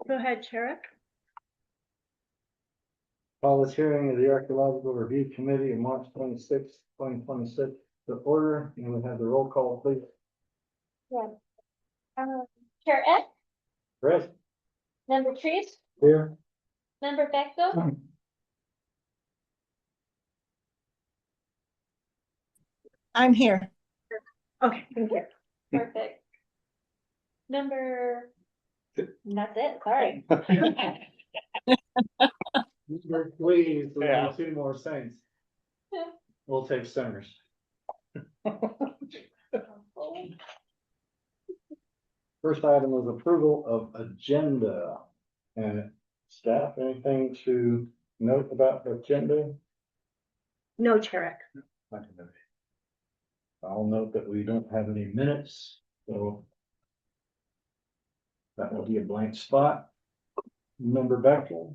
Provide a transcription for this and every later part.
Go ahead, Sherrick. Call this hearing of the Archaeological Review Committee of March 26, 2026 to order, and we have the roll call, please. Yeah. Chair Eck, Chris? Member Trees, Here. Member Beckville, I'm here. Okay, thank you. perfect. Member, that's it, sorry. Please, we Yeah. have two more things. We'll take centers. First item was approval of agenda. And staff, anything to note about the agenda? No, Sherrick. I'll note that we don't have any minutes, so that will be a blank spot. Member Bechtel,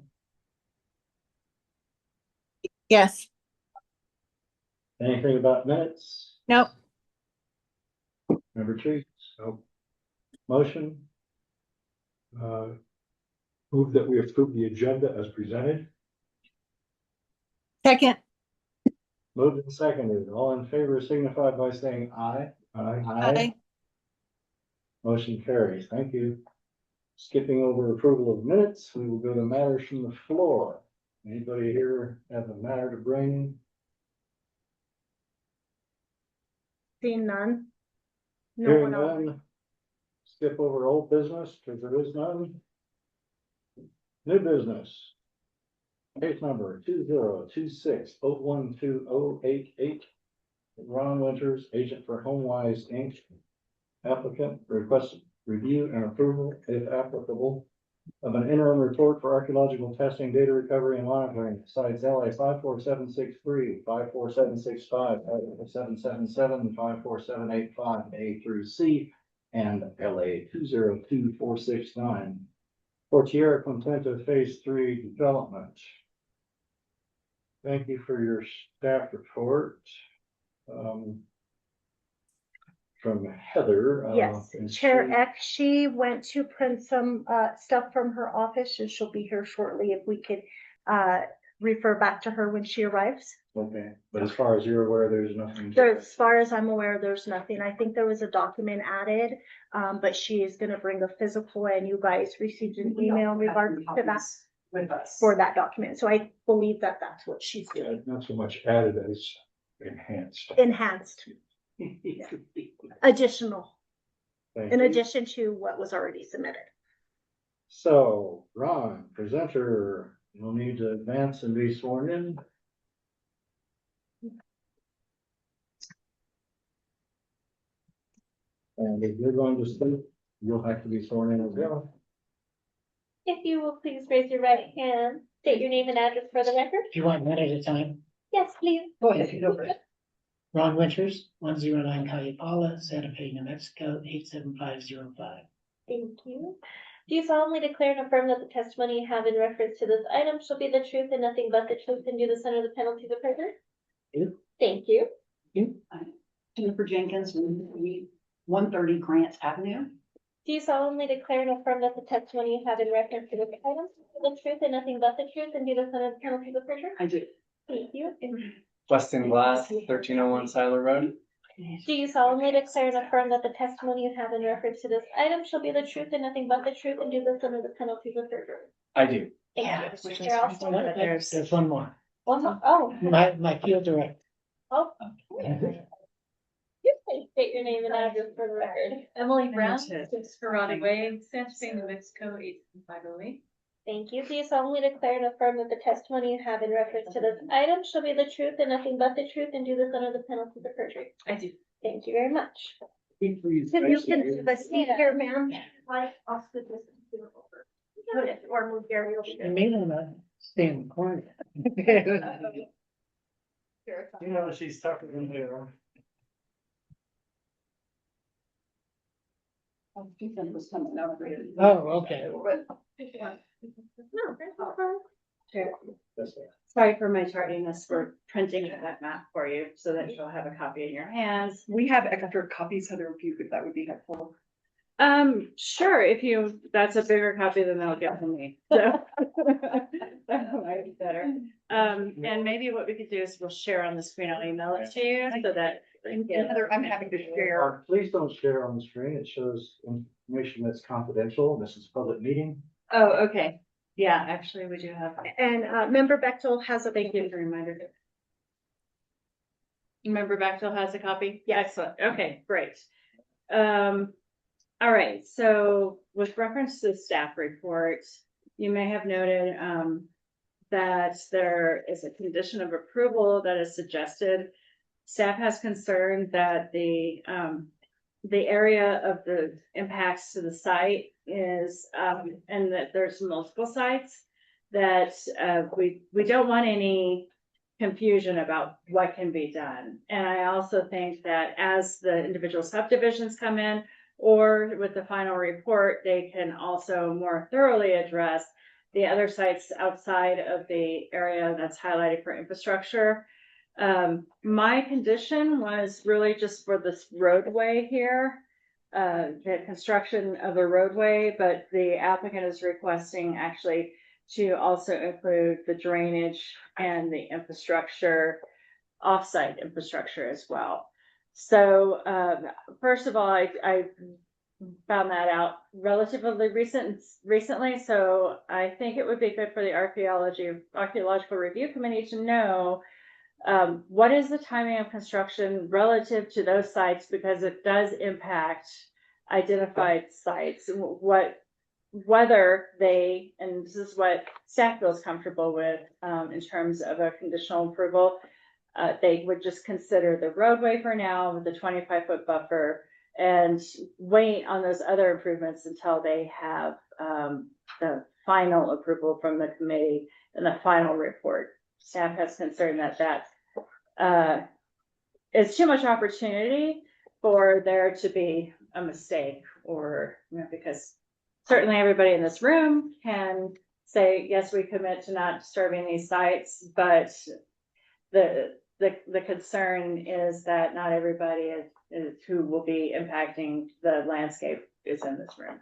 Yes. anything about minutes? Nope. Member Tree? No. Motion? Move that we approve the agenda as presented. Second. Moved and seconded. All in favor signify by saying aye. Aye. Motion carries. Thank you. Skipping over approval of minutes, we will go to matters from the floor. Anybody here have a matter to bring? Seeing none. No Hearing one else. none. Skip over old business because there is none. New business. Case number 2026-012088. Ron Winters, agent for HomeWise Inc. Applicant requests review and approval, if applicable, of an interim report for archaeological testing, data recovery and monitoring. Sites LA 54763, 54765, 54777, 54785 A through C, and LA 202469. For Tierra Contenta Phase 3 development. Thank you for your staff report. From Heather. Yes, and Chair she- Eck, she went to print some stuff from her office and she'll be here shortly if we could refer back to her when she arrives. Okay, but as far as you're aware, there's nothing. There, as far as I'm aware, there's nothing. I think there was a document added, but she is gonna bring a physical and you guys received an email in regards to that With us. for that document. So I believe that that's what she's doing. Not so much added as enhanced. Enhanced, additional, Thank in you. addition to what was already submitted. So, Ron, presenter, you'll need to advance and be sworn in. And if you're going to speak, you'll have to be sworn in as well. If you will please raise your right hand, state your name and address for the record. Do you want one at a time? Yes, please. Go ahead. Go for it. Ron Winters, 109 Calle Paula, Santa Fe, New Mexico, 87505. Thank you. Do you solemnly declare and affirm that the testimony you have in reference to this item shall be the truth and nothing but the truth and do this under the penalty of perjury? Do. Thank you. Jennifer Jenkins, 130 Grant Avenue. Do you solemnly declare and affirm that the testimony you have in reference to this item shall be the truth and nothing but the truth and do this under the penalty of perjury? I do. Thank you. Weston Glass, 1301 Siler Road. Do you solemnly declare and affirm that the testimony you have in reference to this item shall be the truth and nothing but the truth and do this under the penalty of perjury? I do. Thank Yeah, you. which You're all is- set. There's one more. One more. Oh. My field director. Oh. You can state your name and address for the record. Emily Brown, Understood. 6 Karate Way, Santa Fe, New Mexico, 87508. Thank you. Do you solemnly declare and affirm that the testimony you have in reference to this item shall be the truth and nothing but the truth and do this under the penalty of perjury? I do. Thank you very much. If you can have a seat here, ma'am. Like, I'll scoot this over. Put it, or move Gary over You there. may want to stay in the corner. You know, she's tougher than there. Oh, okay. Sorry for my tardiness. We're printing that map for you so that you'll have a copy in your hands. We have extra copies, Heather, if you could, that would be helpful. Sure, if you, that's a bigger copy than they'll get from me, so. That might be better. And maybe what we could do is we'll share on the screen, I'll email it to you so that. Heather, I'm happy to share. Please don't share on the screen. It shows information that's confidential. This is a public meeting. Oh, okay. Yeah, actually, we do have. And, member Bechtel has a. Thank you for the reminder. Member Bechtel has a copy? Yeah, excellent. Okay, great. All right, so with reference to the staff report, you may have noted, that there is a condition of approval that is suggested. Staff has concern that the area of the impacts to the site is, and that there's multiple sites, that, we don't want any confusion about what can be done. And I also think that as the individual subdivisions come in, or with the final report, they can also more thoroughly address the other sites outside of the area that's highlighted for infrastructure. My condition was really just for this roadway here, the construction of a roadway, but the applicant is requesting actually to also include the drainage and the infrastructure, offsite infrastructure as well. So, first of all, I found that out relatively recently, so I think it would be good for the Archaeological Review Committee to know what is the timing of construction relative to those sites, because it does impact identified sites, whether they, and this is what staff feels comfortable with in terms of a conditional approval, they would just consider the roadway for now with the 25-foot buffer and wait on those other improvements until they have the final approval from the committee and the final report. Staff has concern that is too much opportunity for there to be a mistake, or, because certainly everybody in this room can say, yes, we commit to not disturbing these sites, but the concern is that not everybody is who will be impacting the landscape is in this room.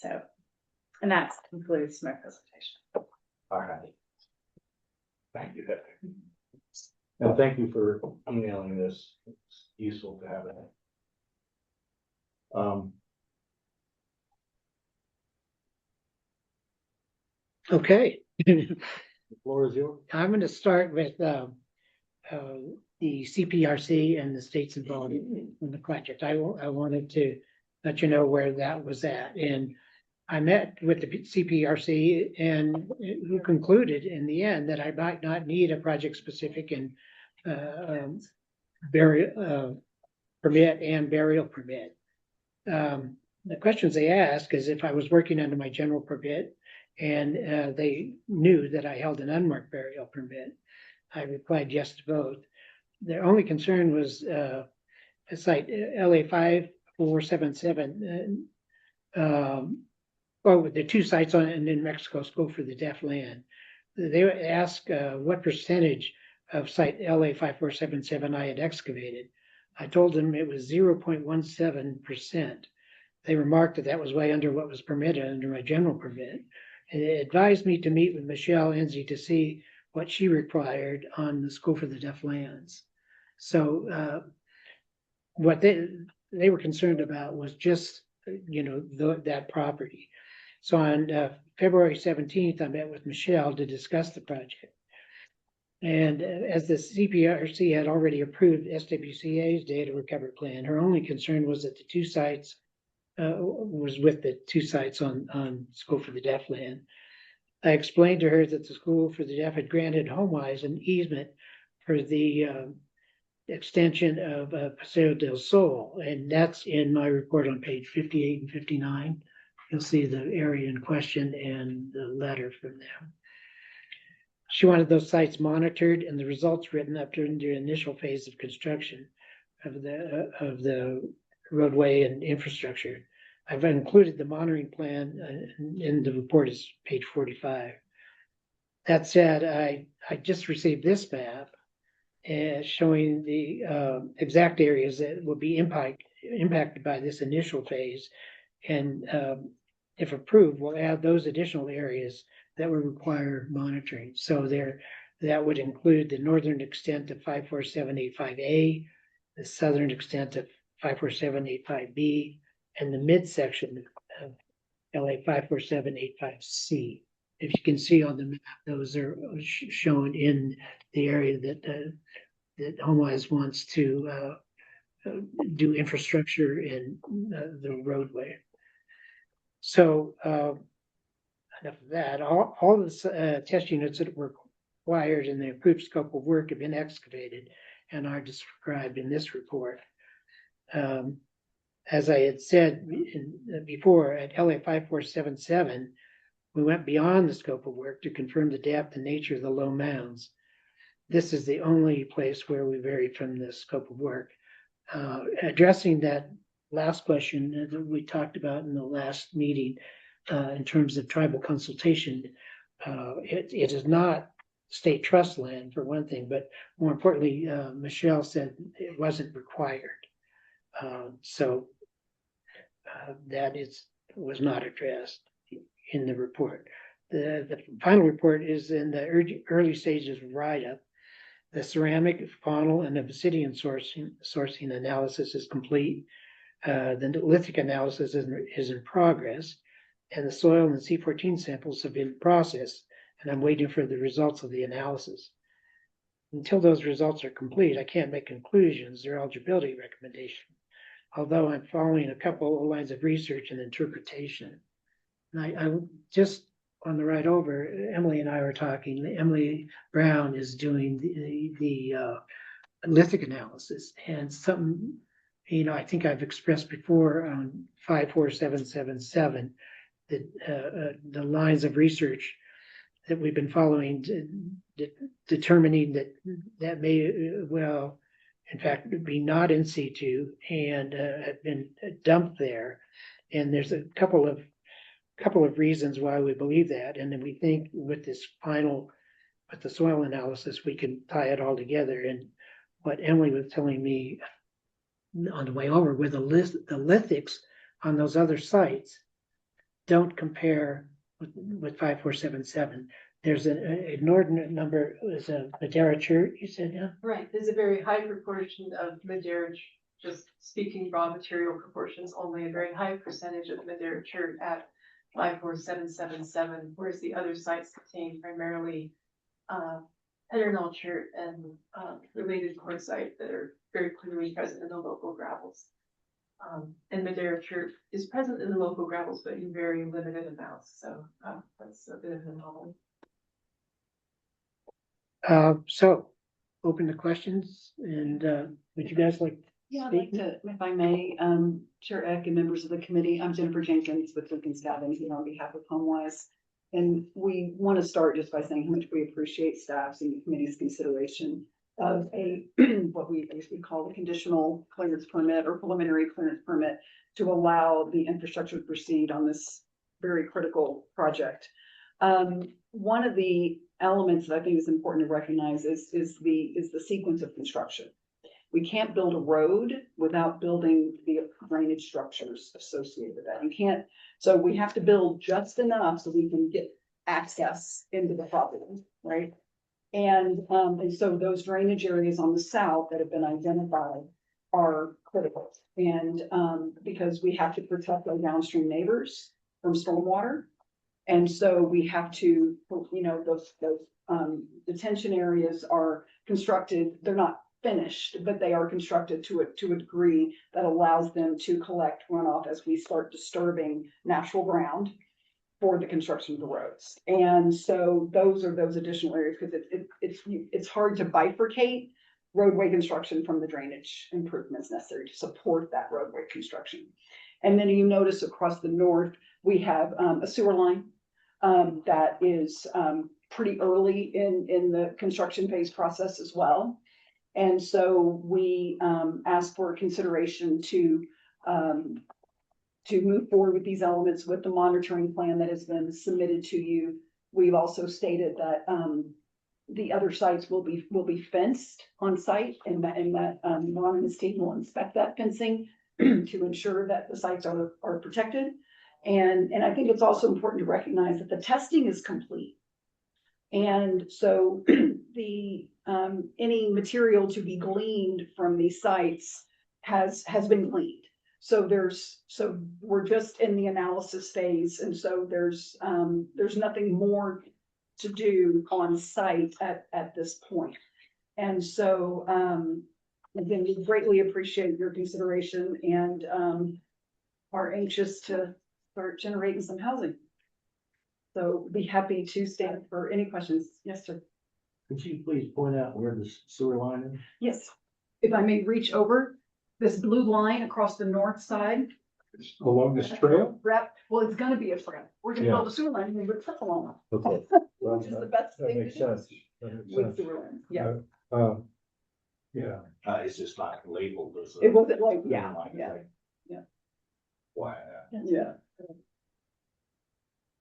So, and that concludes my presentation. All right. Thank you, Heather. And thank you for emailing this. It's useful to have it. Okay. The floor is yours. I'm going to start with the CPRC and the state's involvement in the project. I wanted to let you know where that was at. And I met with the CPRC and who concluded in the end that I might not need a project specific and burial permit and burial permit. The questions they asked is if I was working under my general permit, and they knew that I held an unmarked burial permit. I replied yes to both. Their only concern was a site LA 5477. The two sites on in New Mexico School for the Deaf Land. They asked what percentage of site LA 5477 I had excavated. I told them it was 0.17%. They remarked that was way under what was permitted under my general permit. And they advised me to meet with Michelle Enzi to see what she required on the School for the Deaf Lands. So what they were concerned about was just, that property. So on February 17th, I met with Michelle to discuss the project. And as the CPRC had already approved SWCA's data recovery plan, her only concern was that the two sites was with the two sites on School for the Deaf Land. I explained to her that the School for the Deaf had granted HomeWise an easement for the extension of Paseo del Sol, and that's in my report on page 58 and 59. You'll see the area in question and the letter from them. She wanted those sites monitored and the results written up during the initial phase of construction of the roadway and infrastructure. I've included the monitoring plan in the report is page 45. That said, I just received this map, showing the exact areas that will be impacted by this initial phase. And if approved, we'll add those additional areas that will require monitoring. So that would include the northern extent of 54785A, the southern extent of 54785B, and the midsection of LA 54785C. If you can see on the map, those are shown in the area that HomeWise wants to do infrastructure in the roadway. So enough of that. All the test units that were required in the approved scope of work have been excavated and are described in this report. As I had said before, at LA 5477, we went beyond the scope of work to confirm the depth and nature of the low mounds. This is the only place where we varied from the scope of work. Addressing that last question that we talked about in the last meeting, in terms of tribal consultation, it is not state trust land for one thing, but more importantly, Michelle said it wasn't required. So that was not addressed in the report. The final report is in the early stages of write-up. The ceramic, faunal, and obsidian sourcing analysis is complete. The lithic analysis is in progress, and the soil and C14 samples have been processed, and I'm waiting for the results of the analysis. Until those results are complete, I can't make conclusions or eligibility recommendation, although I'm following a couple of lines of research and interpretation. And I just on the ride over, Emily and I were talking. Emily Brown is doing the lithic analysis, and something, I think I've expressed before on 54777 that the lines of research that we've been following, determining that may well, in fact, be not in situ and have been dumped there. And there's a couple of reasons why we believe that. And then we think with the soil analysis, we can tie it all together. And what Emily was telling me on the way over with the lithics on those other sites don't compare with 5477. There's an inordinate number. Is a Madera chert, you said, yeah? Right, there's a very high proportion of Madera, just speaking raw material proportions, only a very high percentage of Madera chert at 54777, whereas the other sites contain primarily Pedernal chert and related quartzite that are very clearly present in the local gravels. And Madera chert is present in the local gravels, but in very limited amounts. So that's a bit of an anomaly. So open to questions, and would you guys like to Yeah, I'd speak? like to, if I may, Chair Eck and members of the committee, I'm Jennifer Jenkins with Lincoln Scavenge here on behalf of HomeWise. And we want to start just by saying how much we appreciate staff's and the committee's consideration of what we basically call a conditional clearance permit or preliminary clearance permit to allow the infrastructure to proceed on this very critical project. One of the elements that I think is important to recognize is the sequence of construction. We can't build a road without building the drainage structures associated with that. You can't, so we have to build just enough so we can get access into the property, right? And so those drainage areas on the south that have been identified are critical. And because we have to protect our downstream neighbors from stormwater. And so we have to, those detention areas are constructed, they're not finished, but they are constructed to a degree that allows them to collect runoff as we start disturbing natural ground for the construction of the roads. And so those are those additional areas, because it's hard to bifurcate roadway construction from the drainage improvements necessary to support that roadway construction. And then you notice across the north, we have a sewer line that is pretty early in the construction phase process as well. And so we ask for consideration to move forward with these elements with the monitoring plan that has been submitted to you. We've also stated that the other sites will be fenced on site, and that Ron and his team will inspect that fencing to ensure that the sites are protected. And I think it's also important to recognize that the testing is complete. And so the, any material to be gleaned from these sites has been gleaned. So we're just in the analysis phase, and so there's nothing more to do on site at this point. And so, again, we greatly appreciate your consideration and, are anxious to start generating some housing. So be happy to stand for any questions. Yes, sir. Could you please point out where the sewer line is? Yes. If I may reach over this blue line across the north side. Along this trail? Well, it's gonna be a trail. We're gonna build a sewer line and we're trickle along. Okay. Well, Which is the best that thing to makes do sense. That makes with sense. sewer lines. Yeah. Yeah. It's just not labeled as. It wasn't like, yeah. Wow. Yeah.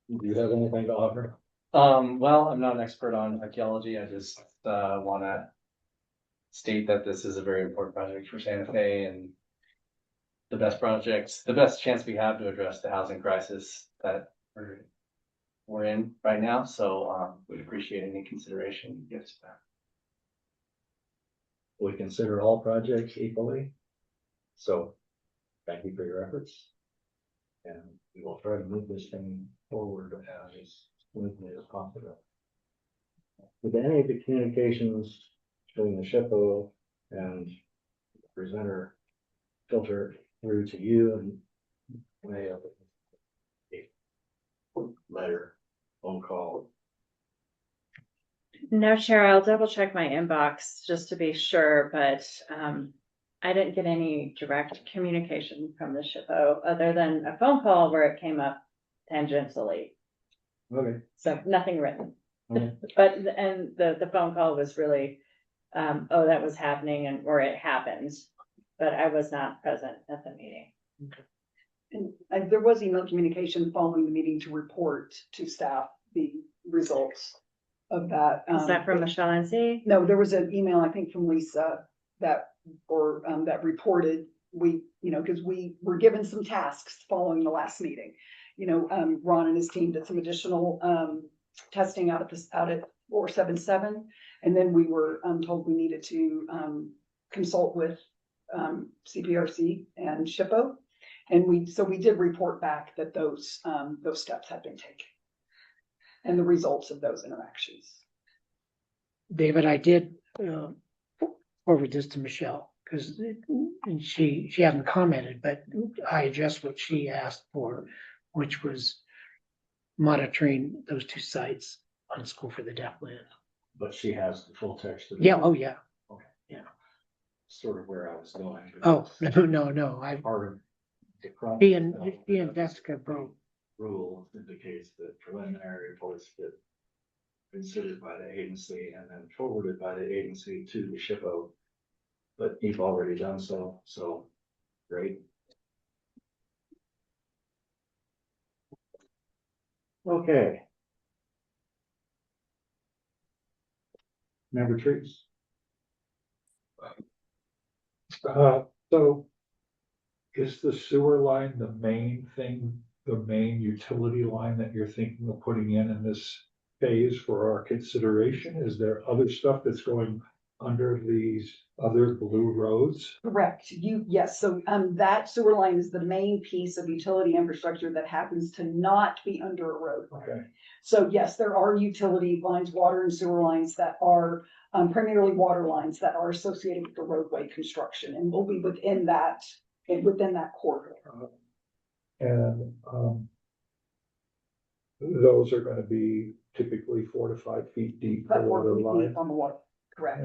Do you have anything to offer? Well, I'm not an expert on archaeology. I just, wanna state that this is a very important project for Santa Fe and the best chance we have to address the housing crisis that we're in right now. So, we'd appreciate any consideration you give to that. We consider all projects equally. So thank you for your efforts. And we will try to move this thing forward as smoothly as possible. With any of the communications between the SHPO and the presenter filter through to you and may have a letter, phone call? No, Chair, I'll double check my inbox just to be sure, but I didn't get any direct communication from the SHPO other than a phone call where it came up tangentially. Okay. So nothing written. Okay. But, and the phone call was really, oh, that was happening or it happened, but I was not present at the meeting. And there was email communication following the meeting to report to staff the results of that. Is that from Michelle NC? No, there was an email, I think, from Lisa that reported because we were given some tasks following the last meeting. Ron and his team did some additional testing out at 477, and then we were told we needed to consult with CPRC and SHPO, and we did report back that those steps had been taken and the results of those interactions. David, I did forward this to Michelle because she hasn't commented, but I addressed what she asked for, which was monitoring those two sites on School for the Deaf land. But she has the full text of it. Yeah, oh, yeah. Okay. Yeah. Sort of where I was going. Oh, no, I, Part of the she and Jessica both. rule indicates that preliminary reports get considered by the agency and then forwarded by the agency to the SHPO. But you've already done so, great. Okay. Member Trees. So is the sewer line the main thing, the main utility line that you're thinking of putting in this phase for our consideration? Is there other stuff that's going under these other blue roads? Correct. Yes. So that sewer line is the main piece of utility infrastructure that happens to not be under a road. Okay. So yes, there are utility lines, water and sewer lines that are primarily water lines that are associated with the roadway construction and will be within that corridor. And those are gonna be typically 4 to 5 feet deep But below the we're line. on the water, correct.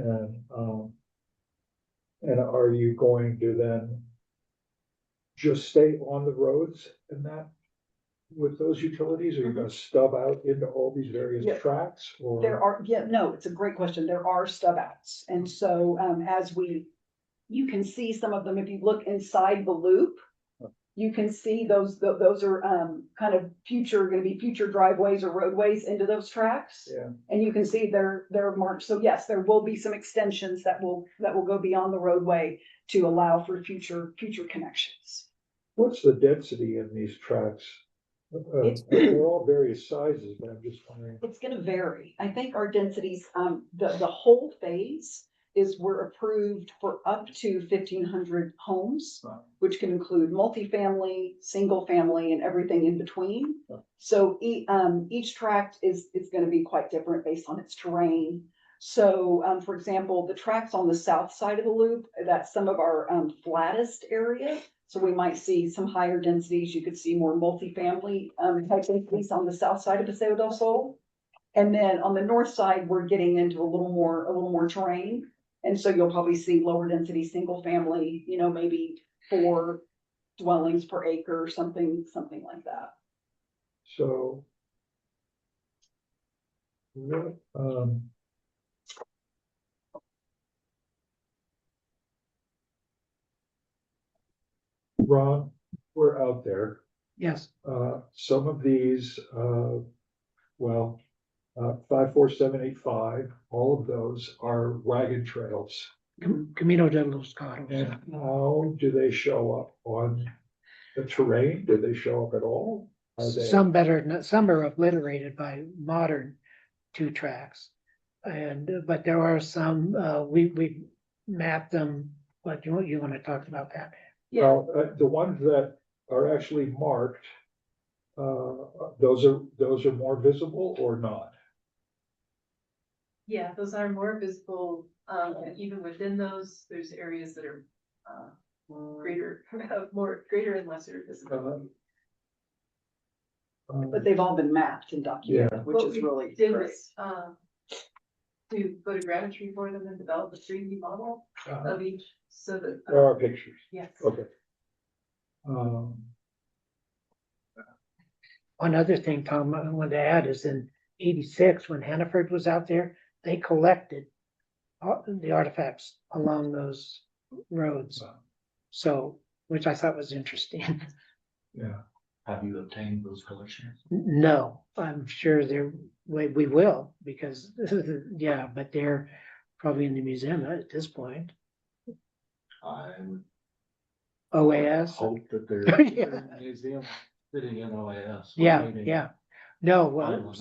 And are you going to then just stay on the roads and that with those utilities? Are you gonna stub out into all these various Yeah. tracks or? No, it's a great question. There are stub outs. And so you can see some of them if you look inside the loop. you can see those are, kind of gonna be future driveways or roadways into those tracks. Yeah. And you can see they're marked. So yes, there will be some extensions that will go beyond the roadway to allow for future connections. What's the density in these tracks? They're all various sizes, but I'm just wondering. It's gonna vary. I think our densities, the whole phase is we're approved for up to 1,500 homes, which can include multifamily, single family, and everything in between. So each tract is gonna be quite different based on its terrain. So, for example, the tracts on the south side of the loop, that's some of our flattest area. So we might see some higher densities. You could see more multifamily type densities on the south side of Paseo del Sol. And then on the north side, we're getting into a little more terrain. And so you'll probably see lower density, single family, maybe 4 dwellings per acre, something like that. So. What, Ron, we're out there. Yes, Some of these, 54785, all of those are wagon trails. Camino de los Gatos. And how do they show up on the terrain? Do they show up at all? Are they? Some better, some are obliterated by modern 2 tracks. But there are some, we mapped them, but you want to talk about that? Well, the ones that are actually marked, those are more visible or not? Yeah, those are more visible, and even within those, there's areas that are, greater and lesser visibility. But they've all been mapped and documented, which What is we really did great. was, to photogrammetry for them and develop a 3D model of each, so that. There are pictures. Yes. Okay. One other thing, Tom, I wanted to add is in 86, when Hannaford was out there, they collected the artifacts along those roads. So, which I thought was interesting. Yeah. Have you obtained those collections? No, I'm sure we will, because, yeah, but they're probably in the museum at this point. I would OAS. hope that they're Yeah. in the museum sitting in OAS. Yeah, Maybe. yeah. No, well, Final, huh?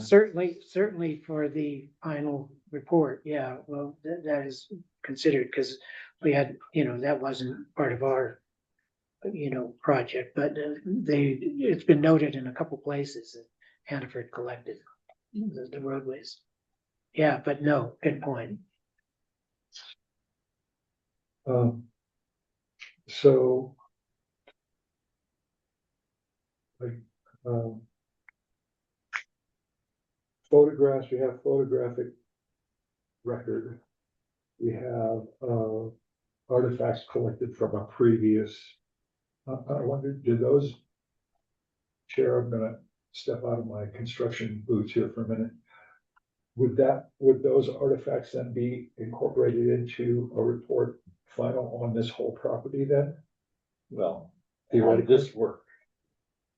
certainly for the final report, yeah, well, that is considered, because we had, that wasn't part of our, project, but it's been noted in a couple places that Hannaford collected the roadways. Yeah, but no, good point. So. Photographs, we have photographic record. We have, artifacts collected from a previous. I wonder, do those? Chair, I'm gonna step out of my construction boots here for a minute. Would those artifacts then be incorporated into a report final on this whole property then? Well, Theoretically. this work,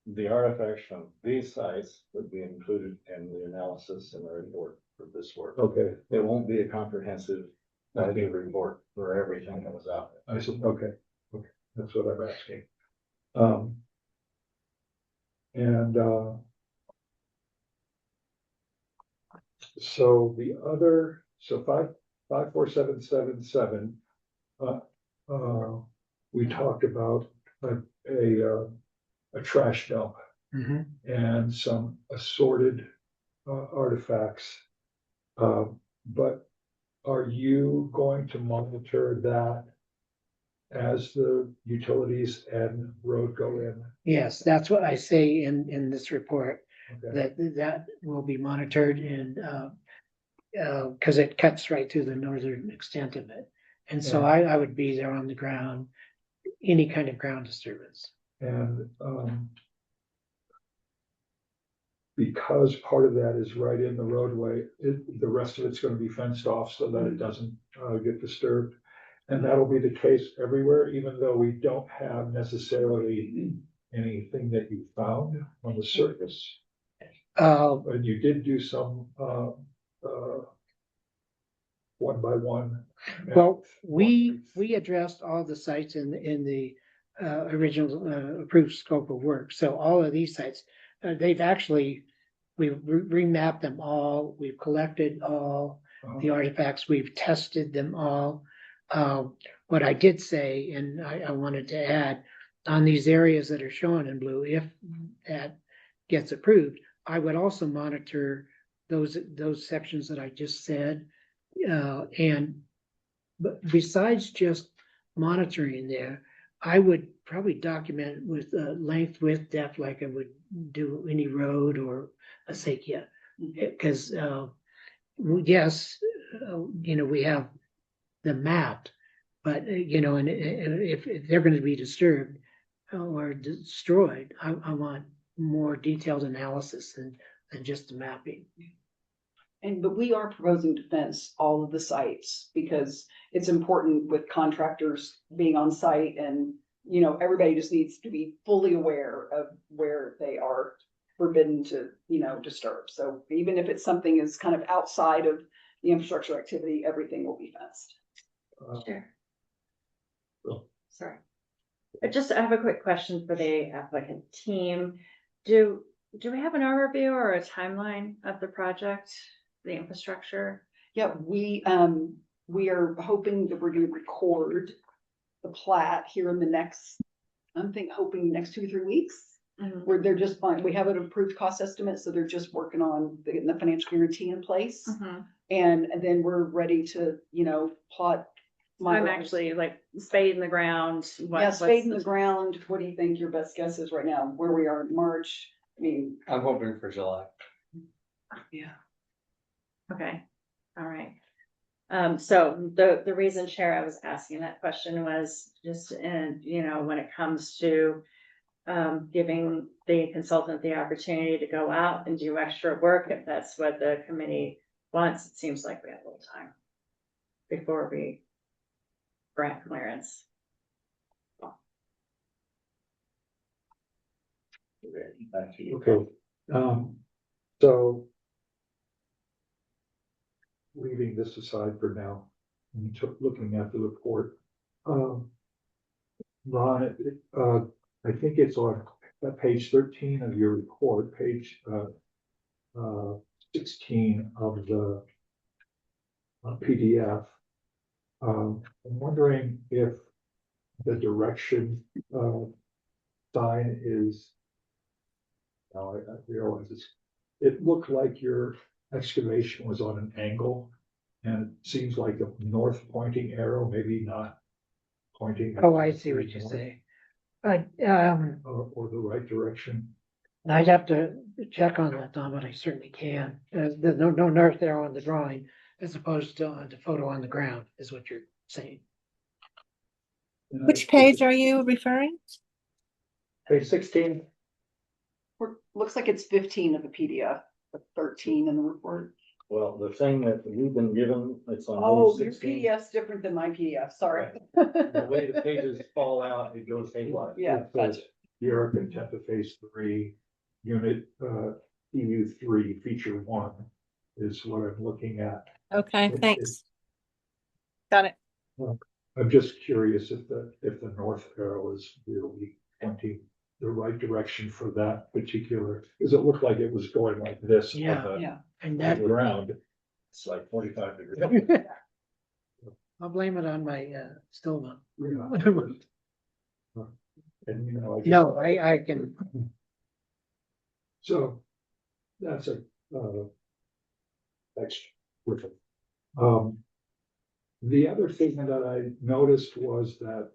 the artifacts from these sites would be included in the analysis and the report for this work. Okay, It won't be a comprehensive report for everything that was out there. I see, okay, that's what I'm asking. So the other, 54777, we talked about a trash dump and some assorted artifacts. But are you going to monitor that as the utilities and road go in? Yes, that's what I say in this report, Okay. that will be monitored and, because it cuts right through the northern extent of it. And so Yeah. I would be there on the ground, any kind of ground disturbance. And because part of that is right in the roadway, the rest of it's gonna be fenced off so that it doesn't get disturbed. And that'll be the case everywhere, even though we don't have necessarily anything that you found on the surface? And you did do some, one by one. Well, we addressed all the sites in the original approved scope of work. So all of these sites, they've actually, we've remapped them all, we've collected all the artifacts, we've tested them all. What I did say, and I wanted to add, on these areas that are shown in blue, if that gets approved, I would also monitor those sections that I just said. But besides just monitoring there, I would probably document with length, width, depth, like I would do any road or a acequia. Because, yes, we have them mapped, but, and if they're going to be disturbed or destroyed, I want more detailed analysis than just the mapping. But we are proposing to fence all of the sites because it's important with contractors being on site and, everybody just needs to be fully aware of where they are forbidden to, disturb. So even if it's something is kind of outside of the infrastructure activity, everything will be fenced. Sure. Well. Sorry. I have a quick question for the applicant team. Do we have an overview or a timeline of the project, the infrastructure? Yeah, we are hoping that we're gonna record the plat here in the next, hoping next 2 to 3 weeks. Where they're just fine. We have an approved cost estimate, so they're just working on getting the financial guarantee in place. And then we're ready to, plot. I'm actually like spade in the ground. Spade in the ground. What do you think your best guess is right now? Where we are in March? I mean. I'm hoping for July. Yeah. Okay, all right. So the reason, Chair, I was asking that question was just when it comes to giving the consultant the opportunity to go out and do extra work, if that's what the committee wants, it seems like we have a little time before we grant clearance. Okay, so leaving this aside for now, and looking at the report, Ron, I think it's on page 13 of your report, page 16 of the PDF. I'm wondering if the direction sign is. Now I realize it looked like your excavation was on an angle, and it seems like a north pointing arrow, maybe not pointing. Oh, I see what you say. Or the right direction. I'd have to check on that, Don, but I certainly can. There's no north arrow on the drawing as opposed to the photo on the ground is what you're saying. Which page are you referring? Page 16. Looks like it's 15 of the PDF, but 13 in the report. Well, the thing that we've been given, it's on. Oh, page your 16. PDF's different than my PDF, sorry. The way the pages fall out, it goes haywire. Yeah, gotcha. Your content of phase 3, unit EU3, feature 1 is what I'm looking at. Okay, thanks. Got it. I'm just curious if the north arrow is really pointing the right direction for that particular, because it looked like it was going like this. Yeah. On the, Yeah. And on that, the ground. It's like 45 degrees. I'll blame it on my stoma. And I just- No, I can. So that's that's with it. The other thing that I noticed was that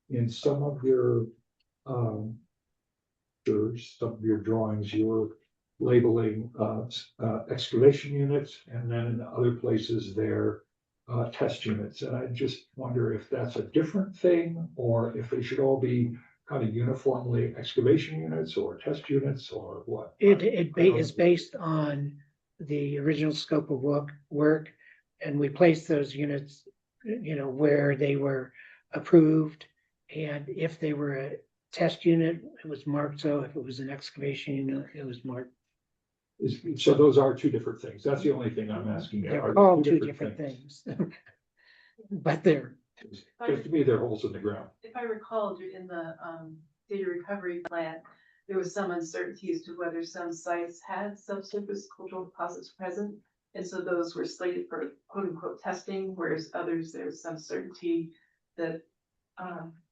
in some of your some of your drawings, you were labeling excavation units, and then in other places they're test units. And I just wonder if that's a different thing, or if they should all be kind of uniformly excavation units or test units or what? It is based on the original scope of work, and we placed those units, where they were approved. And if they were test unit, it was marked, so if it was an excavation unit, it was marked. So those are two different things. That's the only thing I'm asking. Are They're they called two different things. But they're, Because to me, they're holes in the ground. If I recall, in the data recovery plan, there was some uncertainty as to whether some sites had subsurface cultural deposits present. And so those were slated for quote unquote testing, whereas others, there's some certainty that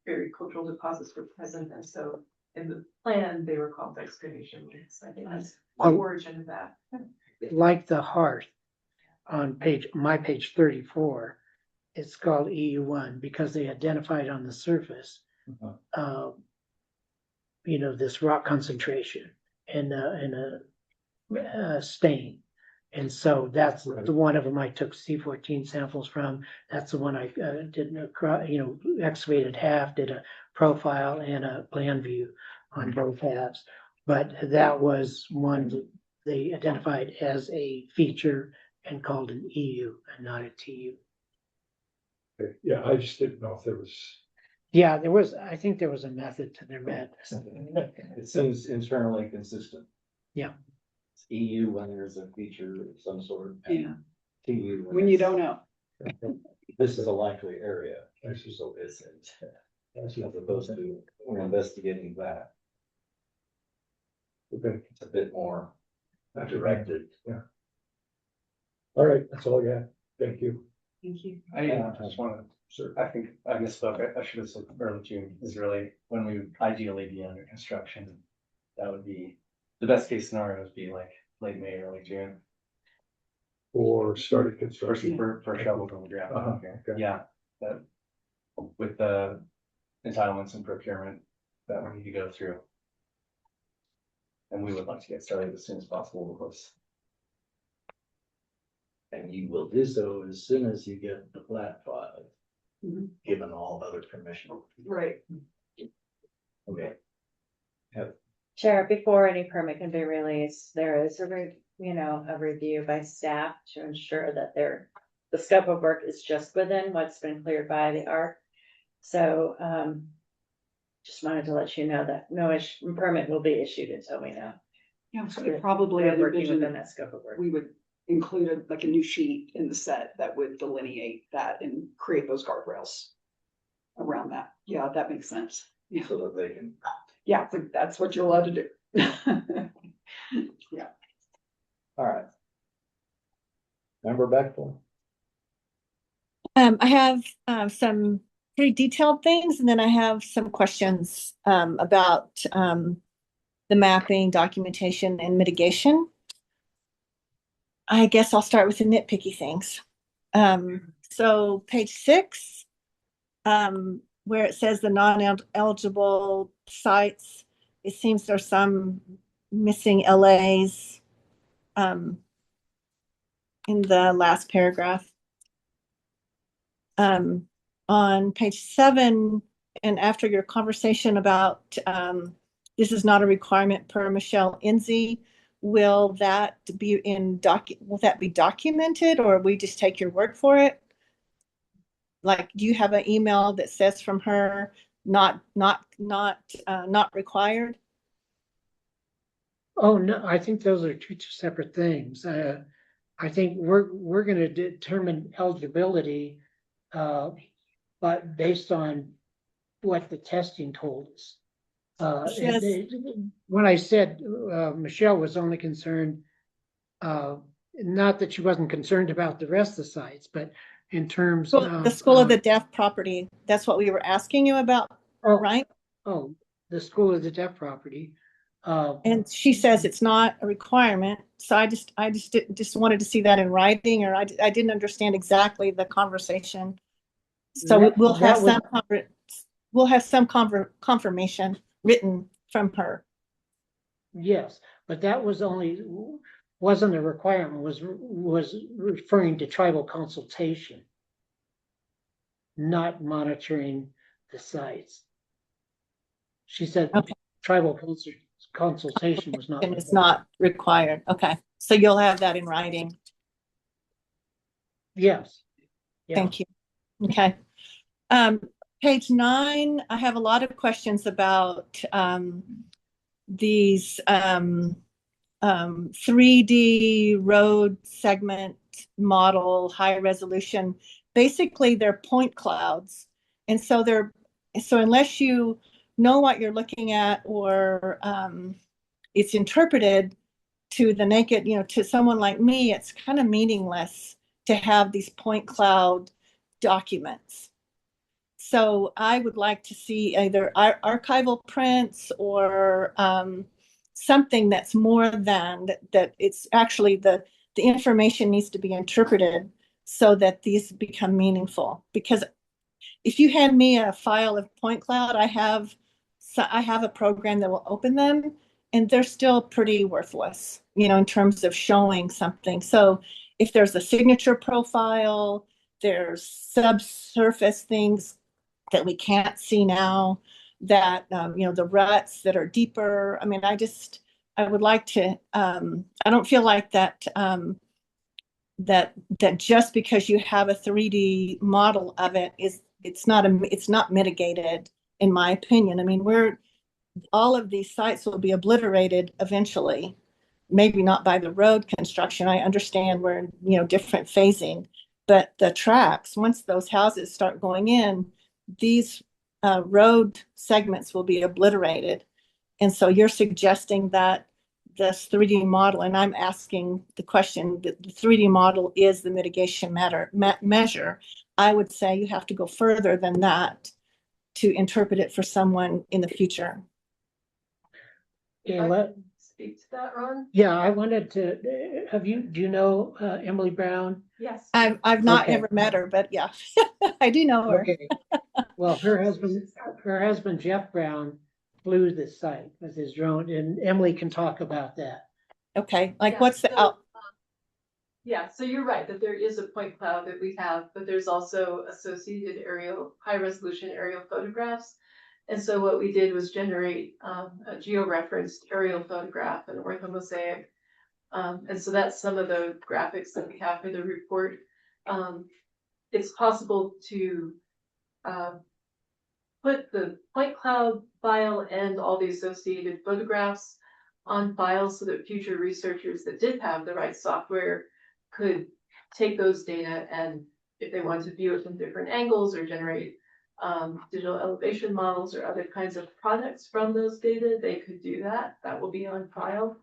buried cultural deposits were present. And so in the plan, they were called excavation units. I think that's the origin of that. like the hearth on my page 34, it's called EU1 because they identified on the surface, this rock concentration and a stain. And so that's the one of them I took C14 samples from. That's the one I did, excavated half, did a profile and a plan view on both halves. But that was one that they identified as a feature and called an EU and not a TU. Okay, yeah, I just didn't know if there was. Yeah, I think there was a method to their madness. It seems internally consistent. Yeah. It's EU when there's a feature of some sort. and Yeah. TU When you don't know. This is a likely area, so it's, as opposed to, we're investigating that. Okay. It's a bit more directed. Yeah. All right, that's all I got. Thank you. Thank you. I just wanna, I think I misspoke. I should have said early June is really when we would ideally be under construction. That would be, the best case scenario would be like late May, early June. For started construction. For shovels on the ground. Okay. Yeah, that with the entitlements and procurement that we need to go through. And we would like to get started as soon as possible with this. And you will do so as soon as you get the plat filed, Mhm. given all other permission. Right. Okay. Chair, before any permit can be released, there is a review by staff to ensure that the scope of work is just within what's been cleared by the ARC. So, just wanted to let you know that no permit will be issued until we know. Yeah, so they probably We're had working envisioned within that that scope of work. we would include a new sheet in the set that would delineate that and create those guardrails around that. Yeah, that makes sense. Yeah, So that they can. yeah, that's what you're allowed to do. Yeah. All right. Member Bechtel? I have some pretty detailed things, and then I have some questions about the mapping, documentation, and mitigation. I guess I'll start with the nitpicky things. So page 6, where it says the non-eligible sites, it seems there's some missing LAs in the last paragraph. On page 7, and after your conversation about this is not a requirement per Michelle Enzi, will that be documented, or we just take your word for it? Like, do you have an email that says from her not required? Oh, no, I think those are two separate things. I think we're gonna determine eligibility, but based on what the testing told us. Yes. When I said Michelle was only concerned, not that she wasn't concerned about the rest of the sites, but in terms of The School of the Deaf property, that's what we were asking you about, right? Oh, the School of the Deaf property. And she says it's not a requirement, so I just wanted to see that in writing, or I didn't understand exactly the conversation. So we'll have some confirmation written from her. Yes, but that wasn't a requirement, was referring to tribal consultation, not monitoring the sites. She said Okay. tribal consultation was not. And it's not required. Okay, so you'll have that in writing. Yes. Yeah. Thank you. Okay. Page 9, I have a lot of questions about these 3D road segment model, high resolution. Basically, they're point clouds. And so unless you know what you're looking at, or it's interpreted to the naked, to someone like me, it's kind of meaningless to have these point cloud documents. So I would like to see either archival prints or something that's more than that. It's actually the information needs to be interpreted so that these become meaningful. Because if you hand me a file of point cloud, I have a program that will open them, and they're still pretty worthless, in terms of showing something. So if there's a signature profile, there's subsurface things that we can't see now, that, the ruts that are deeper. I mean, I would like to, I don't feel like that, that just because you have a 3D model of it it's not mitigated, in my opinion. I mean, all of these sites will be obliterated eventually, maybe not by the road construction. I understand we're in, different phasing, but the tracks, once those houses start going in, these road segments will be obliterated. And so you're suggesting that this 3D model, and I'm asking the question, that the 3D model is the mitigation measure. I would say you have to go further than that to interpret it for someone in the future. Yeah, I can speak to that, Ron? yeah, I wanted to, do you know Emily Brown? Yes. I've not Okay. ever met her, but yeah, I do know her. Okay. Well, her husband Jeff Brown flew this site with his drone, and Emily can talk about that. Okay, like Yeah, what's the so, yeah, so you're right that there is a point cloud that we have, but there's also associated high resolution aerial photographs. And so what we did was generate a geo-referenced aerial photograph, an orthomosaic. And so that's some of the graphics that we have for the report. It's possible to put the point cloud file and all the associated photographs on files so that future researchers that did have the right software could take those data, and if they want to view it from different angles or generate digital elevation models or other kinds of products from those data, they could do that. That will be on file.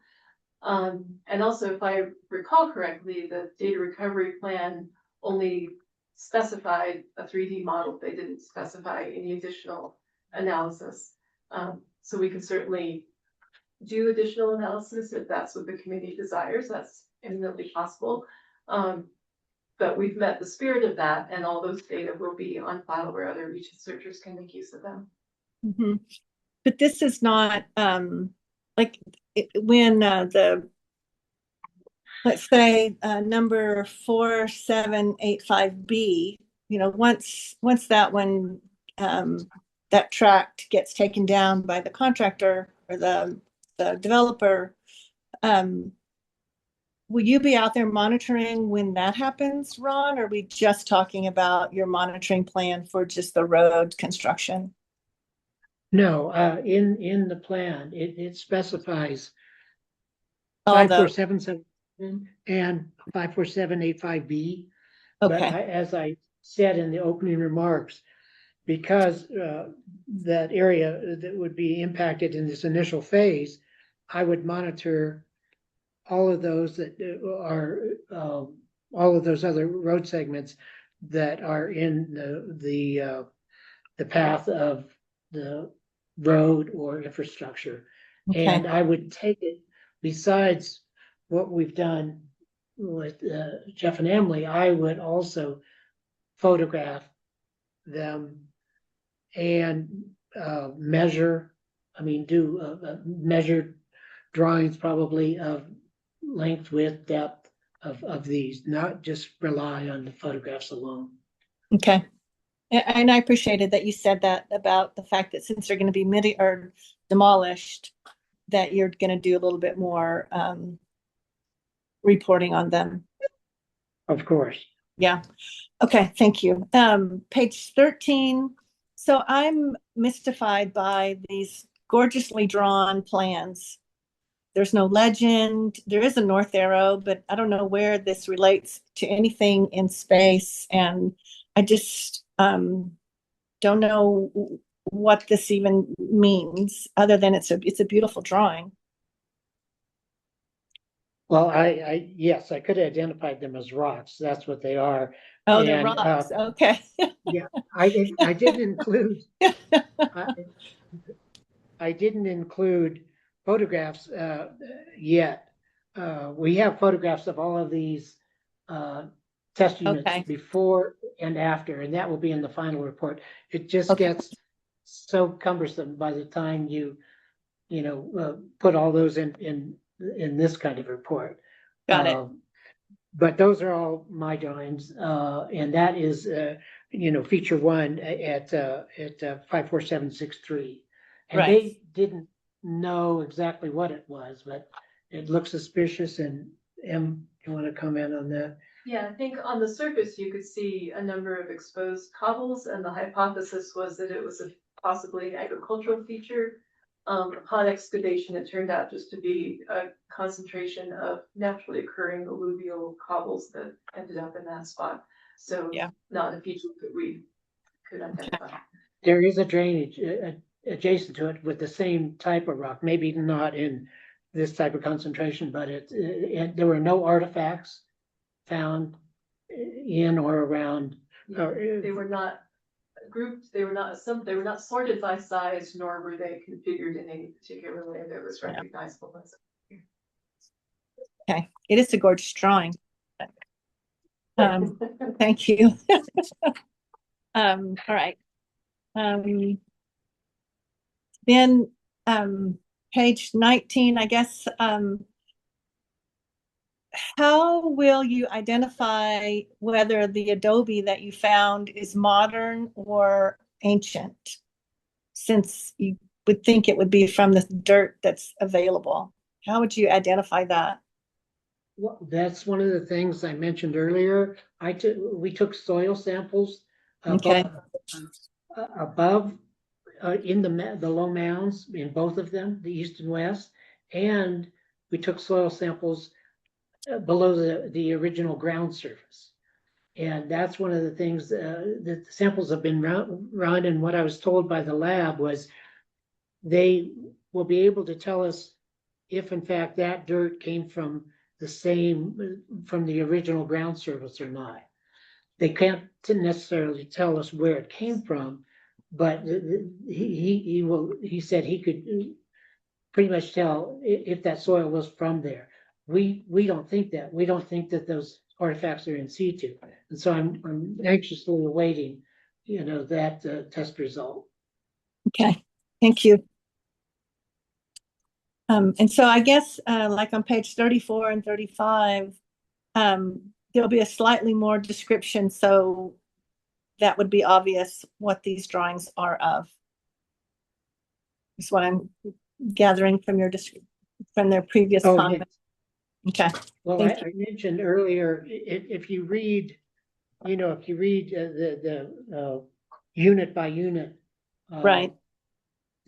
And also, if I recall correctly, the data recovery plan only specified a 3D model. They didn't specify any additional analysis. So we can certainly do additional analysis if that's what the committee desires. That's eminently possible. But we've met the spirit of that, and all those data will be on file where other researchers can make use of them. Mm-hmm. But this is not like when let's say number 4785B, once that one, that tract gets taken down by the contractor or the developer, will you be out there monitoring when that happens, Ron? Or are we just talking about your monitoring plan for just the road construction? No, in the plan, it specifies All 5477 and 54785B. But Okay. as I said in the opening remarks, because that area that would be impacted in this initial phase, I would monitor all of those that are all of those other road segments that are in the path of the road or infrastructure. Okay. And I would take it, besides what we've done with Jeff and Emily, I would also photograph them and measure, do measured drawings probably of length, width, depth of these, not just rely on the photographs alone. Okay. And I appreciated that you said that about the fact that since they're going to be demolished, that you're going to do a little bit more reporting on them. Of course. Yeah. Okay. Thank you. Page 13 So I'm mystified by these gorgeously drawn plans. There's no legend. There is a north arrow, but I don't know where this relates to anything in space. And I just don't know what this even means, other than it's a beautiful drawing. Well, yes, I could have identified them as rocks. That's what they are. Oh, they're And, rocks. Okay. Yeah, I didn't include, I didn't include photographs, yet. We have photographs of all of these, test units Okay. before and after, and that will be in the final report. It just Okay. gets so cumbersome by the time you put all those in this kind of report. Got it. But those are all my drawings, and that is, feature one at 54763. And Right. they didn't know exactly what it was, but it looked suspicious. And you want to comment on that? Yeah, I think on the surface, you could see a number of exposed cobbles, and the hypothesis was that it was possibly an agricultural feature. Upon excavation, it turned out just to be a concentration of naturally occurring alluvial cobbles that ended up in that spot. So Yeah. not a feature that we could identify. There is a drainage adjacent to it with the same type of rock, maybe not in this type of concentration, but and there were no artifacts found in or around. They were not grouped, they were not sorted by size, nor were they configured in any particular way that was recognizable. Okay. It is a gorgeous drawing. Thank you. All right. Then page 19, I guess. How will you identify whether the adobe that you found is modern or ancient? Since you would think it would be from the dirt that's available. How would you identify that? Well, that's one of the things I mentioned earlier. We took soil samples Okay. above in the low mounds in both of them, the east and west, and we took soil samples below the original ground surface. And that's one of the things that the samples have been run. And what I was told by the lab was they will be able to tell us if in fact that dirt came from the original ground surface or not. They can't necessarily tell us where it came from, but he said he could pretty much tell if that soil was from there. We don't think that. We don't think that those artifacts are in situ. And so I'm anxiously awaiting, that test result. Okay, thank you. And so I guess like on page 34 and 35, there'll be a slightly more description, so that would be obvious what these drawings are of. Is what I'm gathering from from their previous comments. Yes. Okay. Well, I mentioned earlier, if you read, the unit by unit Right.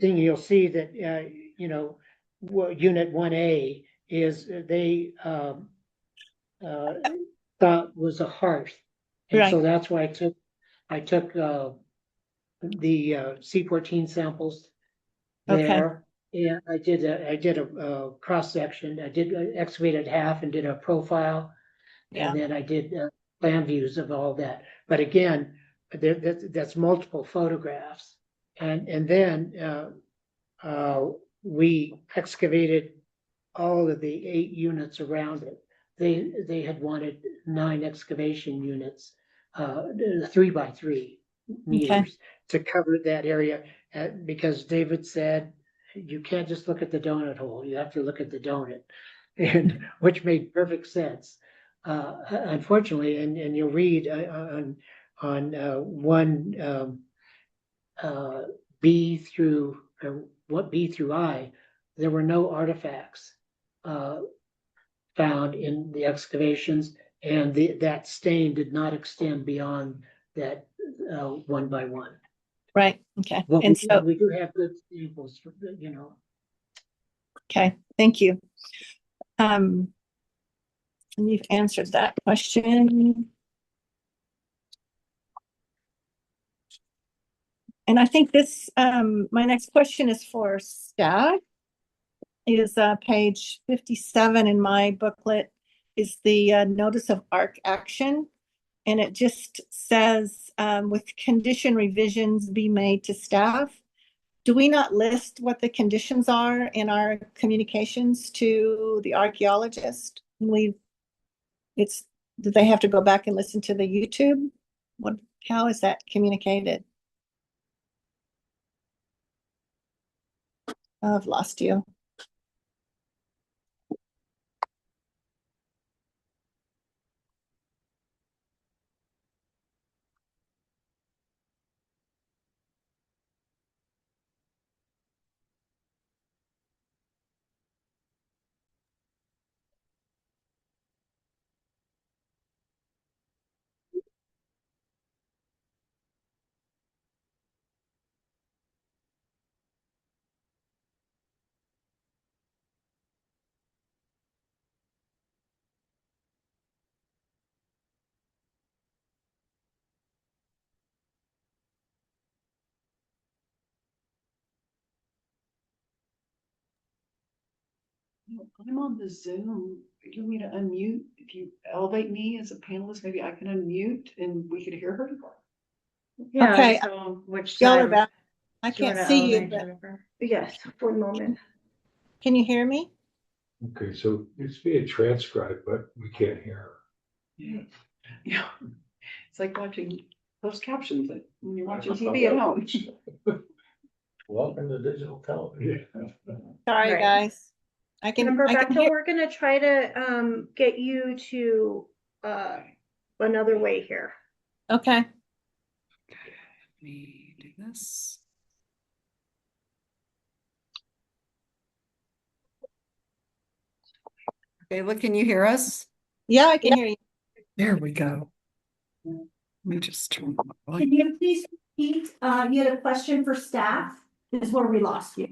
thing, you'll see that unit 1A is they thought was a hearth, and so Right. that's why I took the C14 samples there. And I did a cross section. I did excavated half and did a profile, Yeah. and then I did plan views of all that. But again, that's multiple photographs, and then we excavated all of the 8 units around it. They had wanted 9 excavation units, 3 by 3 meters to cover that area, because David said, you can't just look at the donut hole, you have to look at the donut, and which made perfect sense. Unfortunately, and you'll read on one B through I, there were no artifacts found in the excavations, and that stain did not extend beyond that 1 by 1. Right, okay. Well, And so, we do have good samples for, you know. okay, thank you. And you've answered that question. And I think this, my next question is for staff. Is page 57 in my booklet is the notice of ARC action. And it just says, with condition revisions be made to staff. Do we not list what the conditions are in our communications to the archaeologist? Do they have to go back and listen to the YouTube? How is that communicated? Oh, I've lost you. I'm on the Zoom. You want me to unmute? If you elevate me as a panelist, maybe I can unmute and we could hear her. Yeah, Okay. so which Y'all are side? back. I Do you can't wanna see you, elevate but Jennifer? Yes, one moment. can you hear me? Okay, so it's being transcribed, but we can't hear her. Yeah. It's like watching closed captions like when you're watching TV at home. Welcome to digital television. Sorry, Right. guys. I can Rebecca, hear. we're gonna try to get you to another way here. Okay. Let me do this. Kayla, can you hear us? Yeah, I can hear you. There we go. Let me just turn. Can you please repeat, you had a question for staff? This is where we lost you.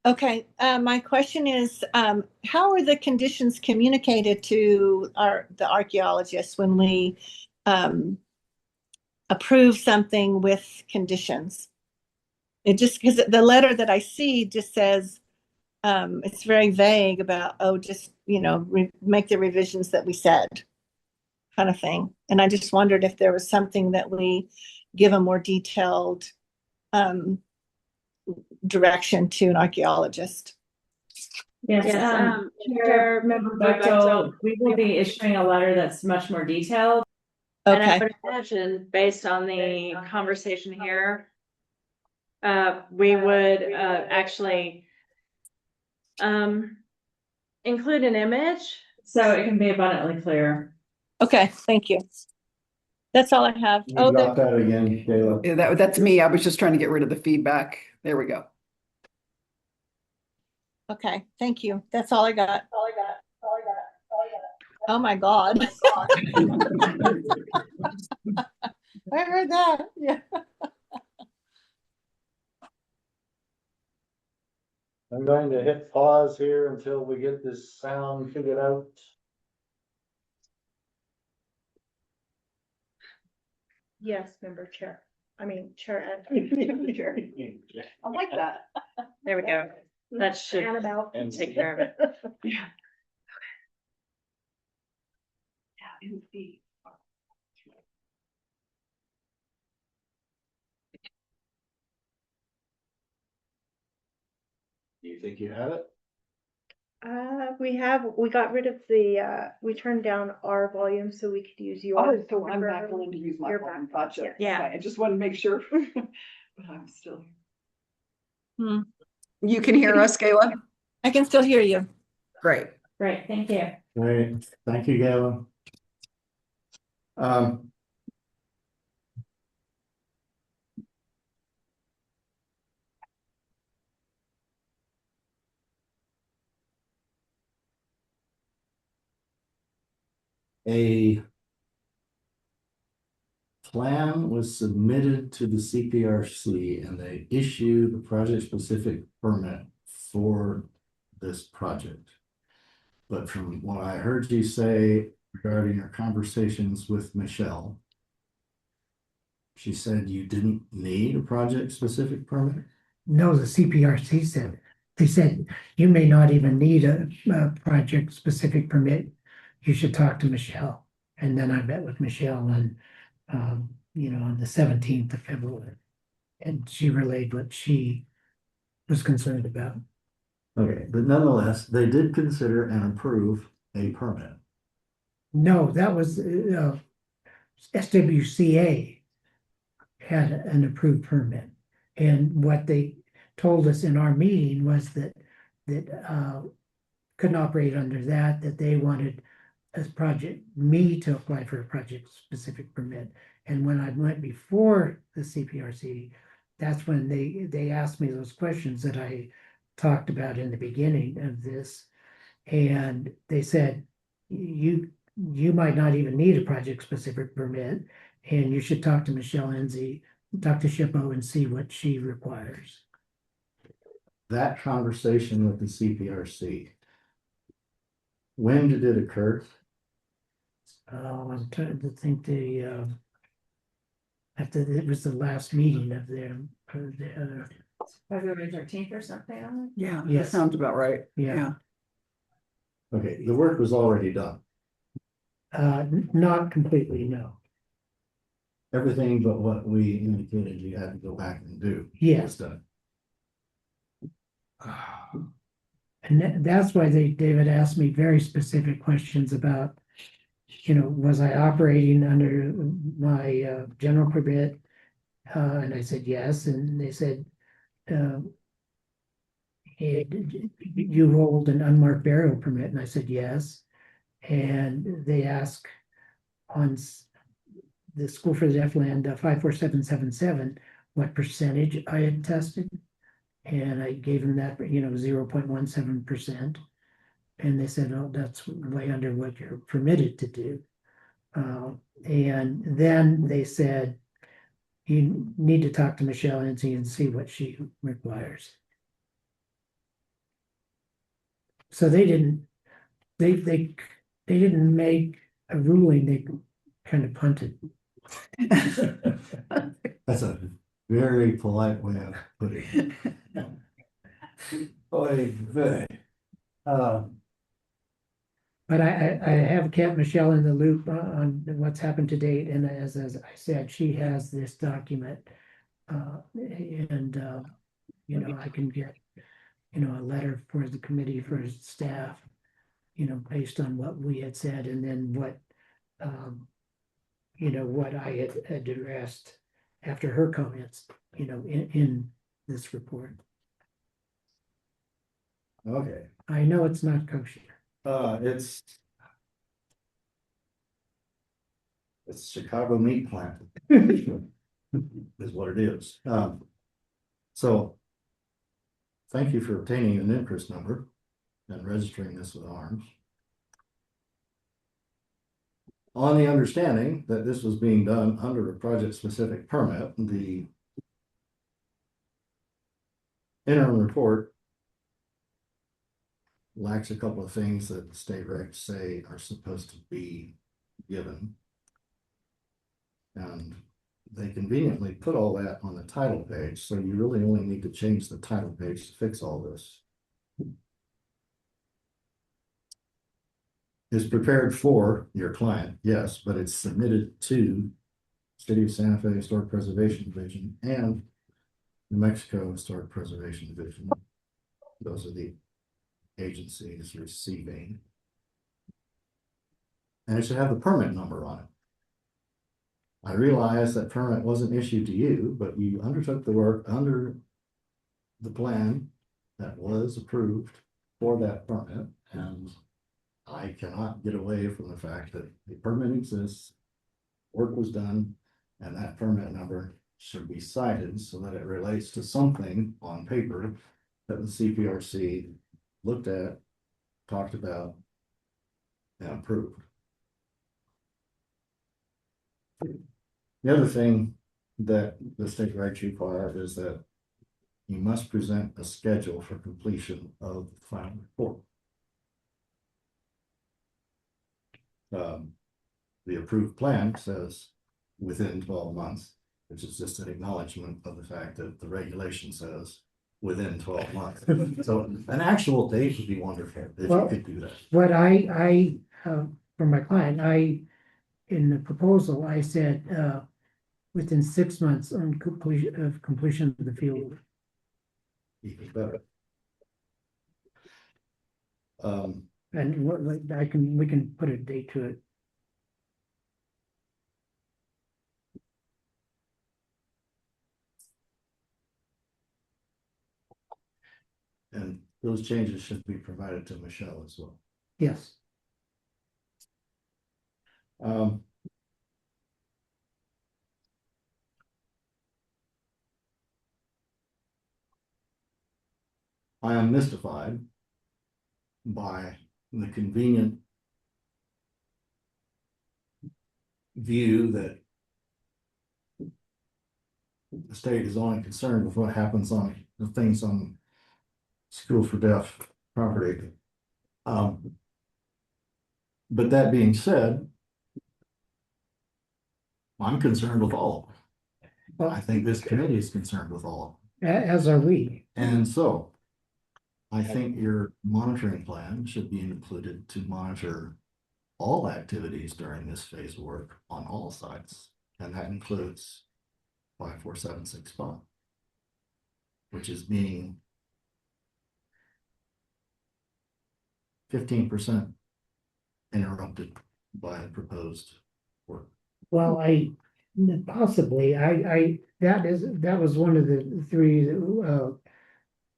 Okay, my question is, how are the conditions communicated to the archaeologists when we approve something with conditions? It just, because the letter that I see just says, it's very vague about, oh, just, make the revisions that we said, kind of thing. And I just wondered if there was something that we give a more detailed direction to an archaeologist. Yes, Chair Member Bechtel, we will be issuing a letter that's much more detailed. And I Okay, would imagine, based on the conversation here, we would actually include an image so it can be abundantly clear. okay, thank you. That's all I have. You got that again, Kayla. Yeah, that's me. I was just trying to get rid of the feedback. There we go. Okay, thank you. That's all I got. Oh my God. I heard that. Yeah. I'm going to hit pause here until we get this sound figured out. Yes, member chair. I mean, chair and chair. I like that. There we go. That should Annabelle. take care of it. Yeah. Yeah, indeed. Do you think you have it? We got rid of we turned down our volume so we could use yours. Oh, so I'm back willing to use my You're phone. back. Gotcha. Yeah. Okay, I just want to make sure. But I'm still here. Hmm. You can hear us, Kayla? I can still hear you. Great. Great, thank you. Great, thank you, Galen. A plan was submitted to the CPRC and they issued the project-specific permit for this project. But from what I heard you say regarding your conversations with Michelle, she said you didn't need a project-specific permit? No, the CPRC said, they said, you may not even need a project-specific permit. You should talk to Michelle. And then I met with Michelle on, on the 17th of February. And she relayed what she was concerned about. Okay, but nonetheless, they did consider and approve a permit. No, that was, SWCA had an approved permit. And what they told us in our meeting was that couldn't operate under that they wanted me to apply for a project-specific permit. And when I went before the CPRC, that's when they asked me those questions that I talked about in the beginning of this. And they said, you might not even need a project-specific permit, and you should talk to Michelle Enzi, talk to SHPO and see what she requires. That conversation with the CPRC, when did it occur? I'm trying to think after it was the last meeting of them. February 13th or something on Yeah, that Yes. sounds about right. Yeah. Okay, the work was already done. Not completely, no. Everything but what we indicated you had to go back and do. Yes. was done. And that's why David asked me very specific questions about, was I operating under my general permit? And I said, yes. And they said, you hold an unmarked burial permit? And I said, yes. And they asked on the School for the Deaf Land 54777, what percentage I had tested. And I gave them that, 0.17%. And they said, oh, that's way under what you're permitted to do. And then they said, you need to talk to Michelle Enzi and see what she requires. So they didn't make a ruling, they kind of punted. That's a very polite way of putting it. Oy vey. But I have kept Michelle in the loop on what's happened to date, and as I said, she has this document. I can get, a letter for the committee for staff, based on what we had said, and then what I had addressed after her comments, in this report. Okay, I know it's not kosher. it's Chicago meat plant. Is what it is. So thank you for obtaining an interest number and registering this with ARMS. On the understanding that this was being done under a project-specific permit, the interim report lacks a couple of things that the state regs say are supposed to be given. And they conveniently put all that on the title page, so you really only need to change the title page to fix all this. Is prepared for your client, yes, but it's submitted to City of Santa Fe Historic Preservation Division and New Mexico Historic Preservation Division. Those are the agencies receiving. And it should have the permit number on it. I realize that permit wasn't issued to you, but you undertook the work under the plan that was approved for that permit, and I cannot get away from the fact that the permit exists, work was done, and that permit number should be cited so that it relates to something on paper that the CPRC looked at, talked about, and approved. The other thing that the state writes you for is that you must present a schedule for completion of the final report. The approved plan says within 12 months, which is just an acknowledgement of the fact that the regulation says within 12 months. So an actual date would be wonderful if you Well, could do that. What for my client, in the proposal, I said, within 6 months on completion of the field. Even better. And what, like, we can put a date to it. And those changes should be provided to Michelle as well. Yes. I am mystified by the convenient view that the state is only concerned with what happens on the things on school for deaf property. But that being said, I'm concerned with all of them. I think this committee is concerned with all of them. As are we. And so I think your monitoring plan should be included to monitor all activities during this phase of work on all sites. And that includes 54765, which is being 15% interrupted by the proposed work. Well, possibly, that was one of the three,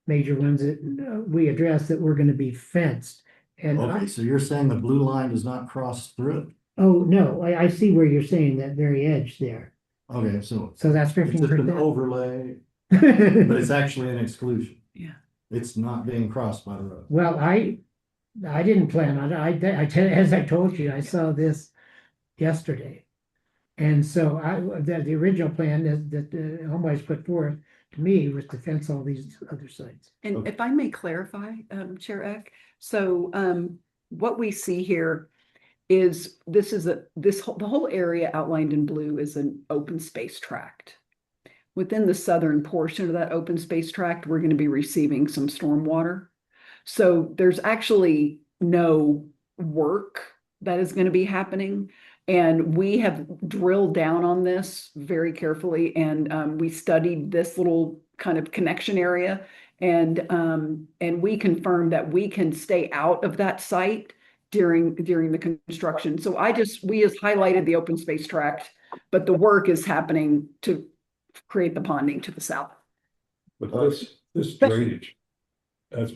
major ones that we addressed that were gonna be fenced. And Okay, so you're saying the blue line does not cross through it? oh, no, I see where you're saying that very edge there. Okay, so So that's it's just an 15%. overlay, but it's actually an exclusion. Yeah. It's not being crossed by the road. Well, I didn't plan on it. As I told you, I saw this yesterday. And so the original plan that the homebuyers put forth to me was to fence all these other sites. And Okay. if I may clarify, Chair Eck, so what we see here is the whole area outlined in blue is an open space tract. Within the southern portion of that open space tract, we're going to be receiving some stormwater. So there's actually no work that is going to be happening. And we have drilled down on this very carefully, and we studied this little kind of connection area, and we confirmed that we can stay out of that site during the construction. So we just highlighted the open space tract, but the work is happening to create the ponding to the south. But this drainage, that's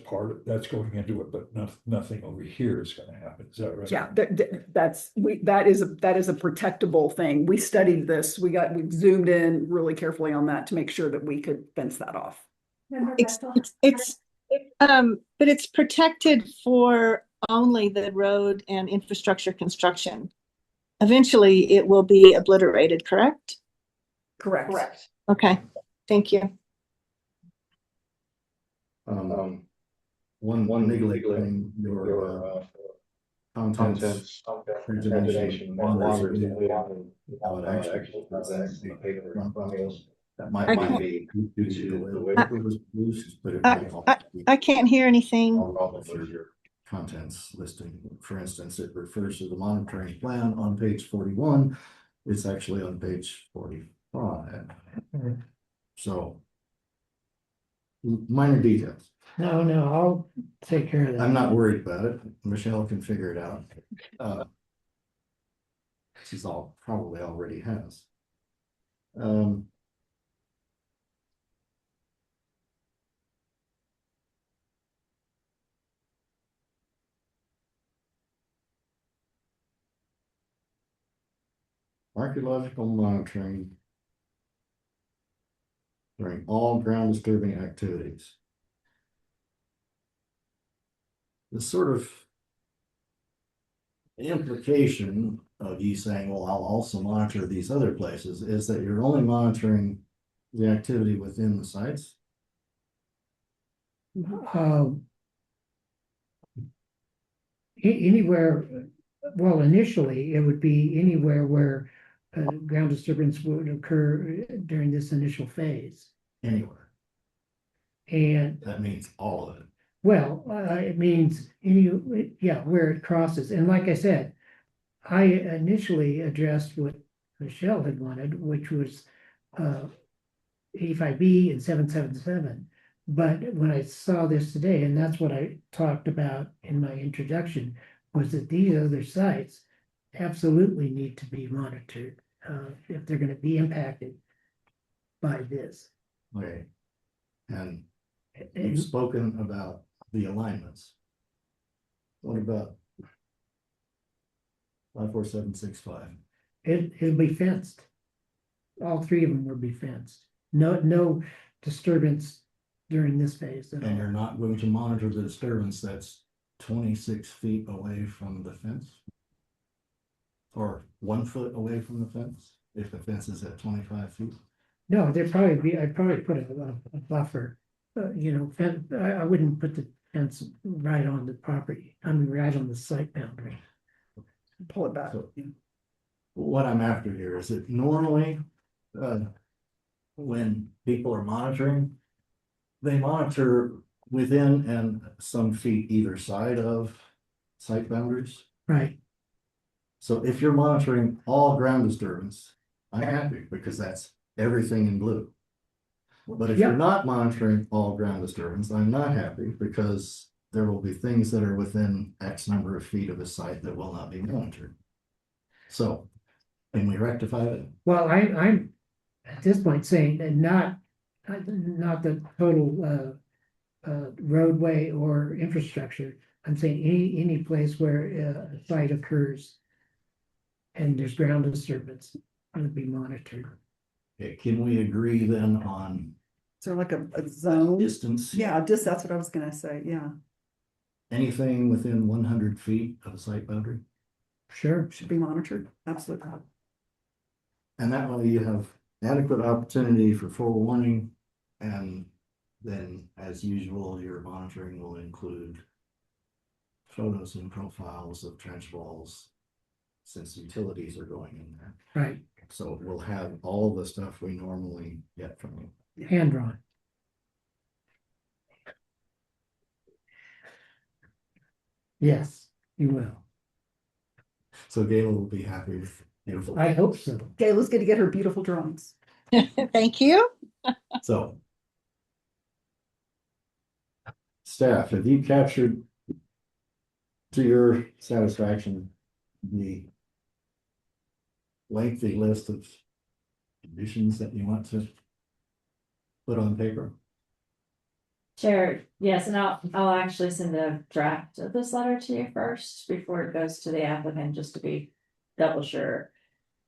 going into it, but nothing over here is gonna happen, is that right? Yeah, that is a protectable thing. We studied this. We zoomed in really carefully on that to make sure that we could fence that off. But it's protected for only the road and infrastructure construction. Eventually, it will be obliterated, correct? Correct. Okay, thank you. One legally thing, your contents origination longer than we would actually present the paper in front of us. That might be due to the way it was used, but it might also be I can't hear anything. all of your contents listing. For instance, it refers to the monitoring plan on page 41. It's actually on page 45. So minor details. No, I'll take care of that. I'm not worried about it. Michelle can figure it out. She's probably already has. Archaeological monitoring during all ground disturbing activities. The sort of implication of you saying, well, I'll also monitor these other places, is that you're only monitoring the activity within the sites? Anywhere, well, initially, it would be anywhere where ground disturbance would occur during this initial phase. Anywhere. And That means all of it. well, it means yeah, where it crosses. And like I said, I initially addressed what Michelle had wanted, which was 85B and 777. But when I saw this today, and that's what I talked about in my introduction, was that these other sites absolutely need to be monitored if they're going to be impacted by this. Okay. And And you've spoken about the alignments. What about 54765? it'll be fenced. All three of them will be fenced. No disturbance during this phase at And all. you're not going to monitor the disturbance that's 26 feet away from the fence? Or 1 foot away from the fence, if the fence is at 25 feet? No, I'd probably put a buffer, fence. I wouldn't put the fence right on the property, I mean, right on the site boundary. Pull it back. So, what I'm after here is that normally, when people are monitoring, they monitor within and some feet either side of site boundaries. Right, So if you're monitoring all ground disturbance, I'm happy because that's everything in blue. But if you're Yeah. not monitoring all ground disturbance, I'm not happy because there will be things that are within X number of feet of a site that will not be monitored. So can we rectify it? well, I'm at this point saying that not the total roadway or infrastructure. I'm saying any place where a site occurs and there's ground disturbance would be monitored. Okay, can we agree then on So like a zone? distance? Yeah, just, that's what I was gonna say, yeah. Anything within 100 feet of a site boundary? Sure. Should be monitored, absolutely. And that way you have adequate opportunity for forewarning. And then, as usual, your monitoring will include photos and profiles of trench walls, since utilities are going in there. Right, So we'll have all the stuff we normally get from you. hand drawn. Yes, you will. So Gayla will be happy with beautiful. I hope so. Gayla's gonna get her beautiful drawings. Thank you. So. Staff, have you captured to your satisfaction the lengthy list of conditions that you want to put on paper? Chair, yes, and I'll actually send a draft of this letter to you first before it goes to the applicant, just to be double sure.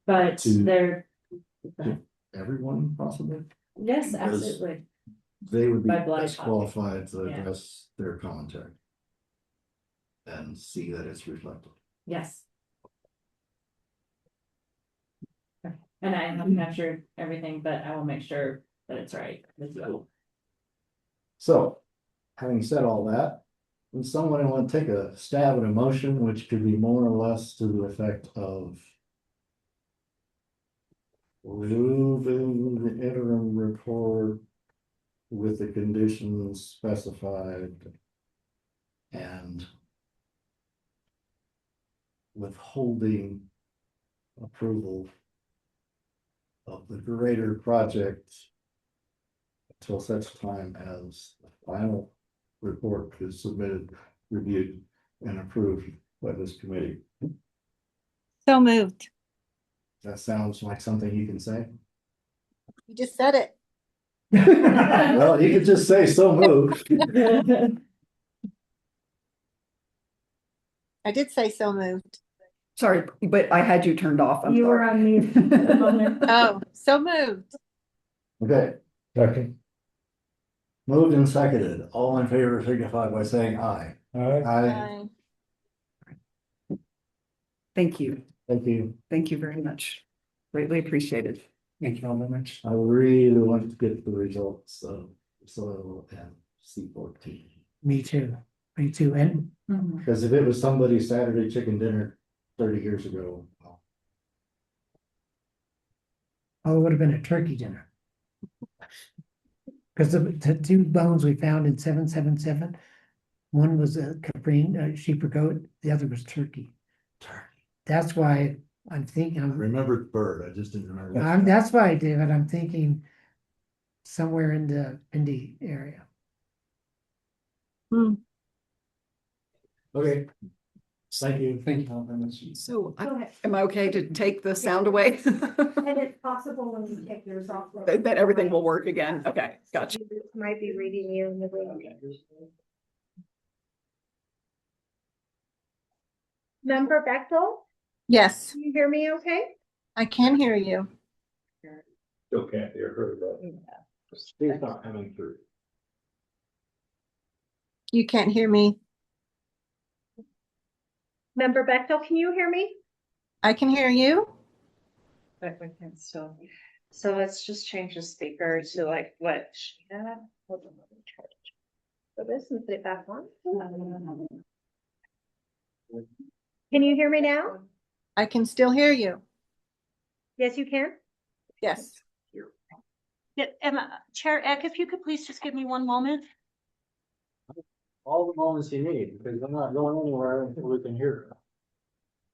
But To- there, Everyone possibly? yes, Because- absolutely, They would be By blind best copy. qualified to Yeah. address their commentary. And see that it's reflected. yes. Okay, and I have captured everything, but I will make sure that it's right as well. So, having said all that, would someone want to take a stab at a motion which could be more or less to the effect of moving the interim report with the conditions specified and withholding approval of the greater project until such time as the final report is submitted, reviewed, and approved by this committee. So moved. That sounds like something you can say? You just said it. Well, you could just say so moved. I did say so moved. Sorry, but I had you turned off. I'm You were sorry. on mute for a moment. Oh, so moved. Okay. Second. Moved and seconded. All in favor signify by saying aye. All right, Aye. Aye. Thank you. Thank you. Thank you very much. Greatly appreciated. Thank you all very much. I really want to get the results of soil and C14. Me too. Me too. And Because if it was somebody's Saturday chicken dinner 30 years ago. oh, it would have been a turkey dinner. Because the two bones we found in 777, one was a caprine, sheep or goat, the other was turkey. That's why I'm thinking, I remembered bird, I just didn't remember. that's why, David, I'm thinking somewhere in the Indy area. Okay. Thank you. Thank you all very much. So Go ahead. am I okay to take the sound away? And it's possible when you take yours off. That everything will work again. Okay, gotcha. Might be reading you in the room. Member Bechtel, Yes, can you hear me okay? I can hear you. Still can't hear her, but. She's not coming through. You can't hear me. Member Bechtel, can you hear me? I can hear you. But we can still, so let's just change the speaker to like what she had. Hold on, let me try So this and put it back on. Can you hear me now? I can still hear you. Yes, you can. Yes. Chair Eck, if you could please just give me one moment. All the moments you need, because I'm not going anywhere until we can hear her.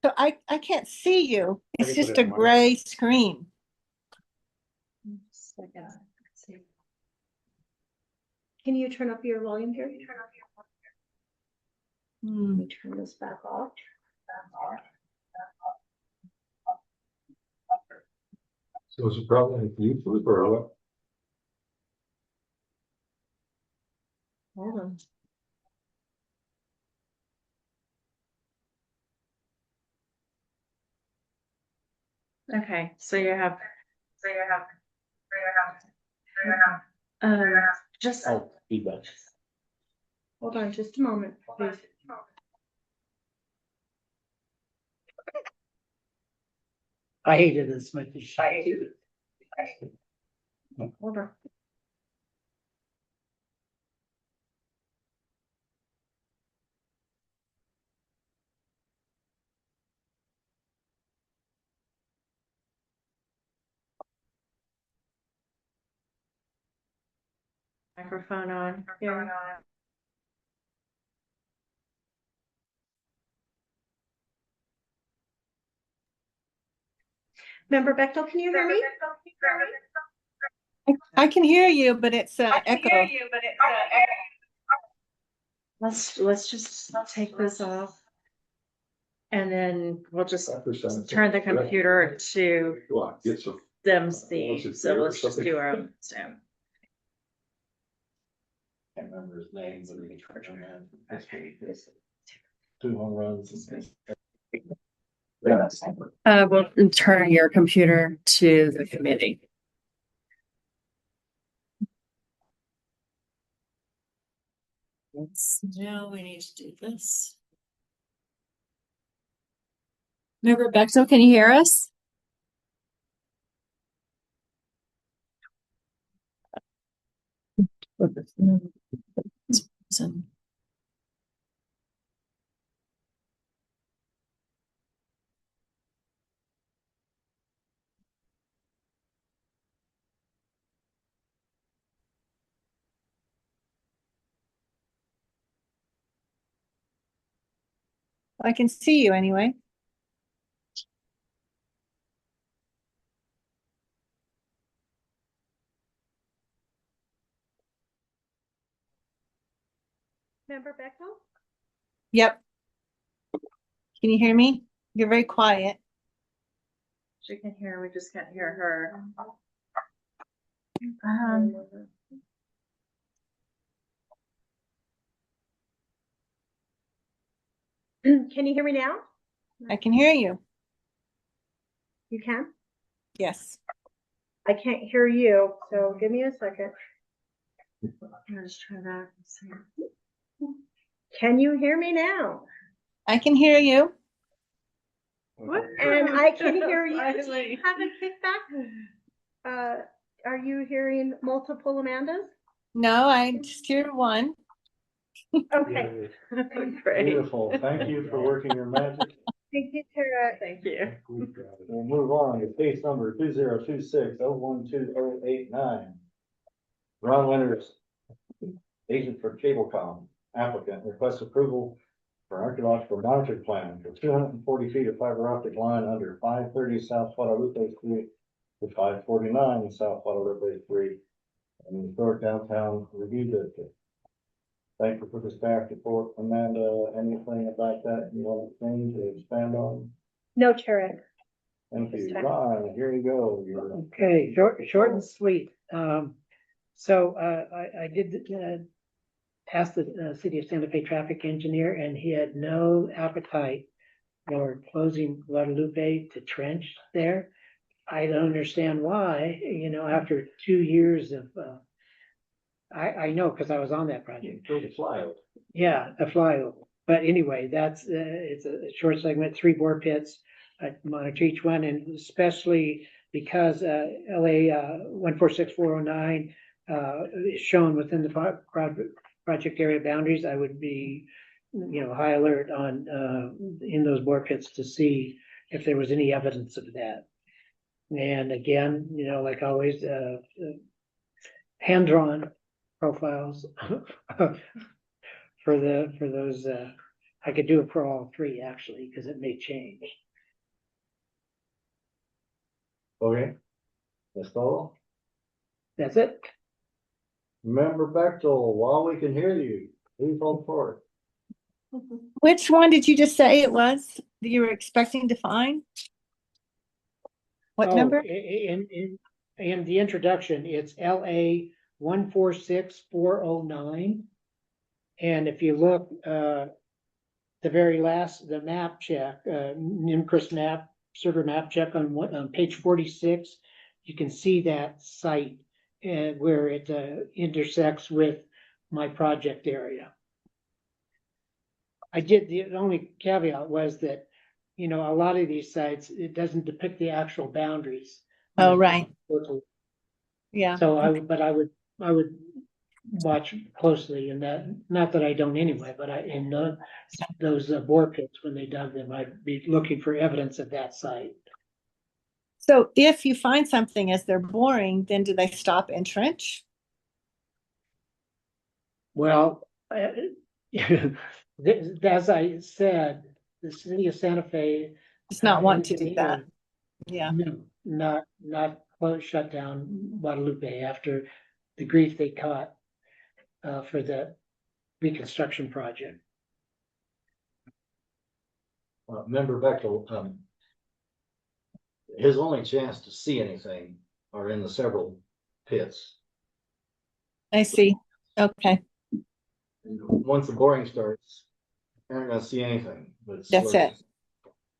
So I can't see you. It's can put just it a on my- gray screen. Can you turn up your volume here? Let Hmm. me turn this back off. So is it problem with YouTube or what? Hold on. Okay, so you have. Just. Oh, feedback. Hold on just a moment, please. I hate it as much as she did. Hold on. Microphone on. Member Bechtel, can you hear me? I can hear you, but it's echo. Let's just take this off. And then we'll just Percent. turn the computer to Go on, get some. them see, so let's just do our own Zoom. Can't remember his name, but he tried to man. 2 home runs. We'll turn your computer to the committee. Now we need to do this. Member Bechtel, can you hear us? I can see you anyway. Member Bechtel? Yep. Can you hear me? You're very quiet. She can hear, we just can't hear her. Can you hear me now? I can hear you. You can? Yes. I can't hear you, so give me a second. Let's try that. Can you hear me now? I can hear you. And I can hear you. Do Finally. you have a kickback? Are you hearing multiple Amandas? No, I just hear one. Okay. Great. Beautiful. Thank you for working your magic. Thank you, Tara. Thank you. We'll move on to case number 2026-012089. Ron Winters, agent for Cablecom, applicant, requests approval for archaeological monitoring plan for 240 feet of fiber optic line under 530 South Guadalupe Street to 549 South Guadalupe Street in the Historic Downtown Review District. Thank you for the staff report. Amanda, anything about that you want to change or expand on? No, Tara. Thank you. Ron, here you go. Okay, short and sweet. So I did ask the city of Santa Fe traffic engineer, and he had no appetite for closing Guadalupe to trench there. I don't understand why, after 2 years of, I know, because I was on that project. Build a flyover. Yeah, a flyover. But anyway, it's a short segment, 3 bore pits. I monitor each one, and especially because LA 146409 is shown within the project area boundaries, I would be, high alert on in those bore pits to see if there was any evidence of that. And again, like always, hand-drawn profiles for those. I could do it for all 3 actually, because it may change. Okay. That's all. That's it. Member Bechtel, while we can hear you, please hold forward. Which one did you just say it was that you were expecting to find? What number? In the introduction, it's LA 146409. And if you look, the very last, the map check, NIMCRIS map, server map check on page 46, you can see that site where it intersects with my project area. The only caveat was that, a lot of these sites, it doesn't depict the actual boundaries. Oh, right. Yeah. So I would watch closely in that, not that I don't anyway, but in those bore pits, when they dug them, I'd be looking for evidence of that site. So if you find something as they're boring, then do they stop and trench? Well, as I said, the city of Santa Fe Does not want to do that. Yeah. Not shut down Guadalupe after the grief they caught for the reconstruction project. Member Bechtel, his only chance to see anything are in the several pits. I see. Okay. And once the boring starts, you're not gonna see anything. But That's it.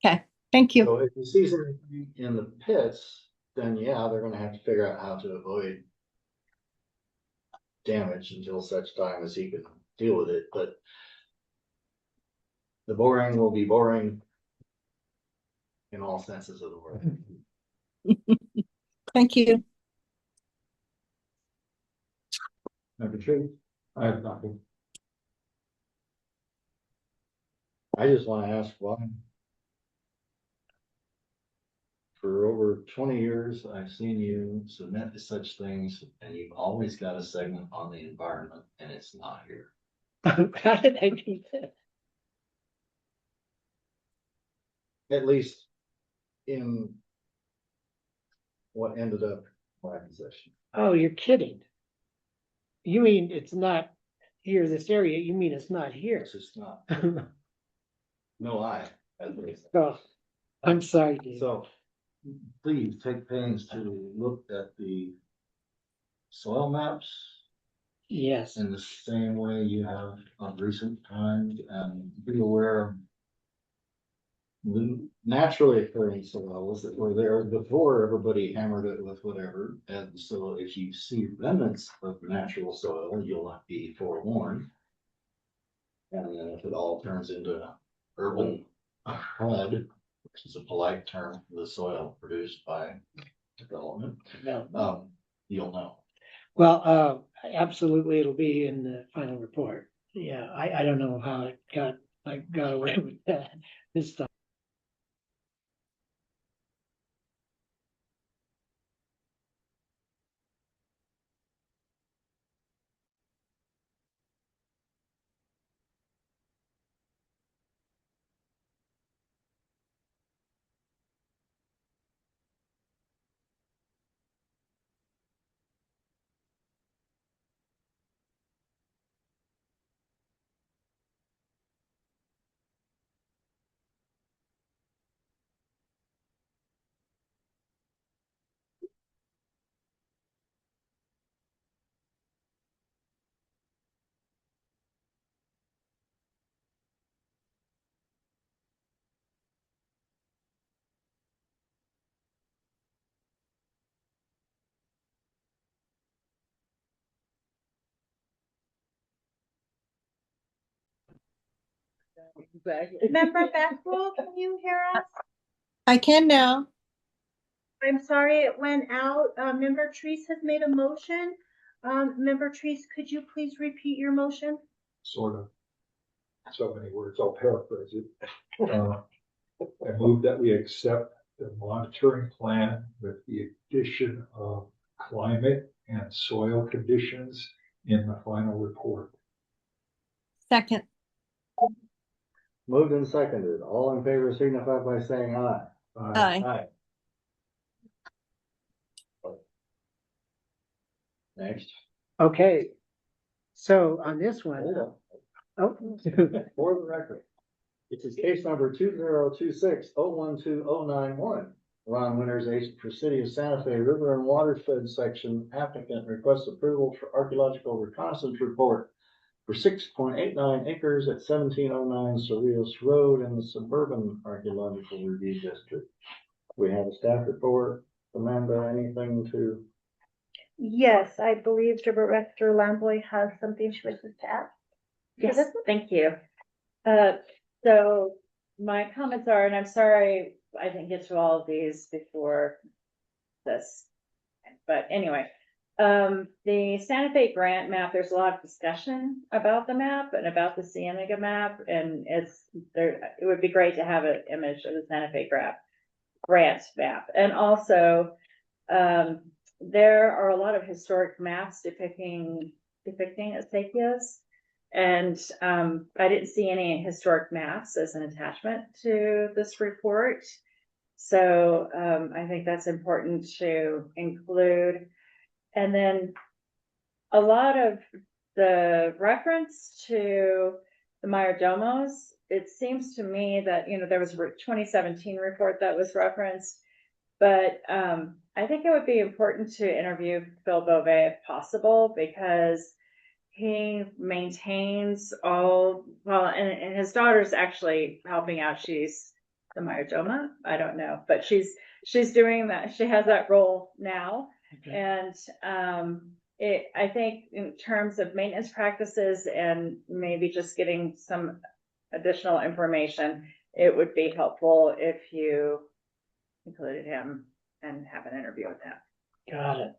Okay. Thank you. So if he sees anything in the pits, then yeah, they're gonna have to figure out how to avoid damage until such time as he can deal with it, but the boring will be boring in all senses of the word. Thank you. Number 2, I have nothing. I just want to ask why. For over 20 years, I've seen you submit to such things, and you've always got a segment on the environment, and it's not here. How did I do that? At least in what ended up my possession. Oh, you're kidding. You mean it's not here, this area, you mean it's not here? It's just not. No, at least. Oh, I'm sorry, Dave. So please take pains to look at the soil maps Yes. in the same way you have on recent times, and be aware of the naturally occurring soils that were there before everybody hammered it with whatever. And so if you see remnants of natural soil, you'll not be forewarned. And then if it all turns into urban HUD It's a polite term for the soil produced by development. No. You'll know. Well, absolutely, it'll be in the final report. Yeah, I don't know how it got away with that this time. Member Beckwell, can you hear us? I can now. I'm sorry it went out. Member Treese has made a motion. Member Treese, could you please repeat your motion? Sort of. So many words, I'll paraphrase it. I move that we accept the monitoring plan with the addition of climate and soil conditions in the final report. Second. Moved and seconded. All in favor signify by saying aye. Aye. Aye. Next. Okay. So on this one, Hold on. oh, For the record, this is case number 2026-012-091. Ron Winters, agent for City of Santa Fe River and Watershed Section, applicant requests approval for archaeological reconnaissance report for 6.89 acres at 1709 Cerritos Road in the Suburban Archaeological Review District. We have a staff report. Amanda, anything to? Yes, I believe Director Lamboy has something she wishes to add. Yes, thank you. So my comments are, and I'm sorry, I didn't get to all of these before this. But anyway, the Santa Fe grant map, there's a lot of discussion about the map and about the Cienega map, and it would be great to have an image of the Santa Fe grant map. And also, there are a lot of historic maps depicting acequias. And I didn't see any historic maps as an attachment to this report. So I think that's important to include. And then a lot of the reference to the Mayordomos, it seems to me that, there was a 2017 report that was referenced, but I think it would be important to interview Phil Beauvais if possible, because he maintains and his daughter's actually helping out. She's the Mayordoma. I don't know, but she's doing that. She has that role now. Okay. And I think in terms of maintenance practices and maybe just getting some additional information, it would be helpful if you included him and have an interview with him. got it.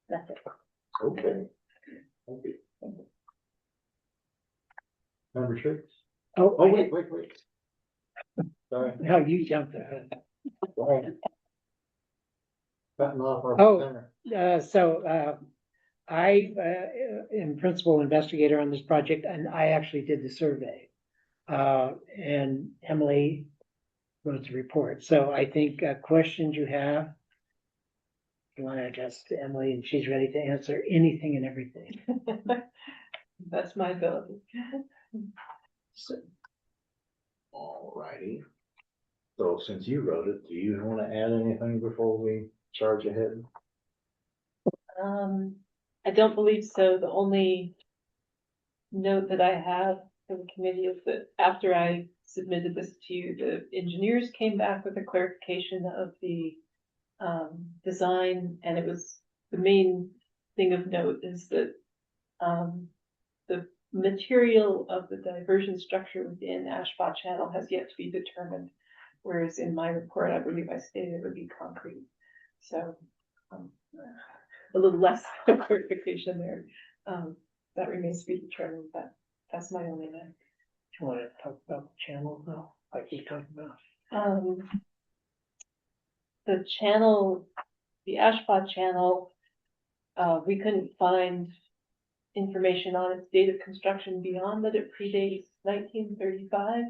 That's it. Okay. Thank you. Member Triggs? Oh, wait. Sorry. No, you jumped ahead. Sorry. Cutting off our presenter. I am principal investigator on this project, and I actually did the survey. And Emily wrote the report. So I think questions you have, you want to address to Emily, and she's ready to answer anything and everything. That's my ability. All righty. So since you wrote it, do you want to add anything before we charge ahead? I don't believe so. The only note that I have for the committee is that after I submitted this to you, the engineers came back with a clarification of the design, and it was the main thing of note is that the material of the diversion structure within Ashbot Channel has yet to be determined. Whereas in my report, I believe I stated it would be concrete. So, a little less clarification there. That remains to be determined, but that's my only note. Do you want to talk about the channel now, like you talked about? The channel, the Ashbot Channel, we couldn't find information on its date of construction beyond that it predates 1935.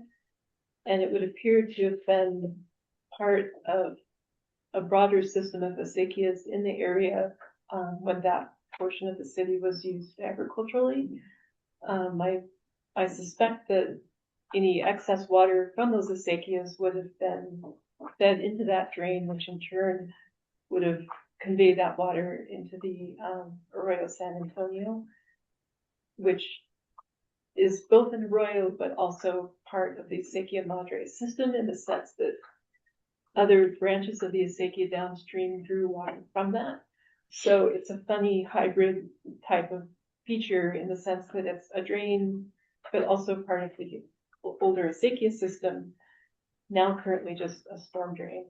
And it would appear to have been part of a broader system of acequias in the area when that portion of the city was used agriculturally. I suspect that any excess water from those acequias would have been fed into that drain, which in turn would have conveyed that water into the Arroyo San Antonio, which is both an arroyo, but also part of the Acequia Madre system in the sense that other branches of the Acequia downstream drew water from that. So it's a funny hybrid type of feature in the sense that it's a drain, but also part of the older Acequia system, now currently just a storm drain.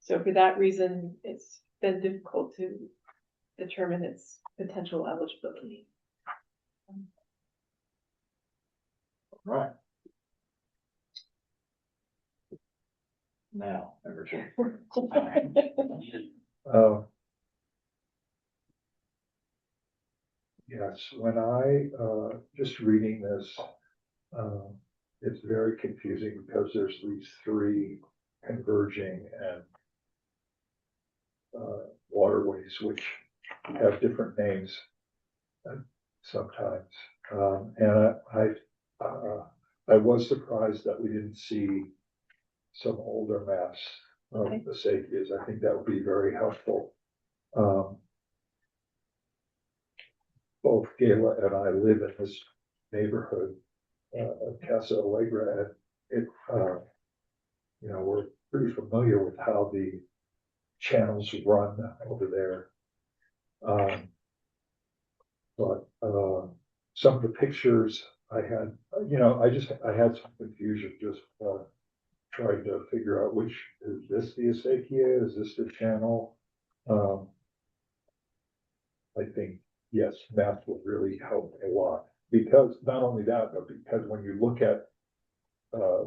So for that reason, it's been difficult to determine its potential eligibility. Right. Now, Everett. Yes, when I, just reading this, it's very confusing because there's these three converging and waterways which have different names sometimes. And I was surprised that we didn't see some older maps of the acequias. I think that would be very helpful. Both Gayla and I live in this neighborhood of Casa Alegre, and it, we're pretty familiar with how the channels run over there. But some of the pictures I had, I had some confusion just trying to figure out which, is this the acequia, is this the channel? I think, yes, maps will really help a lot, because not only that, but because when you look at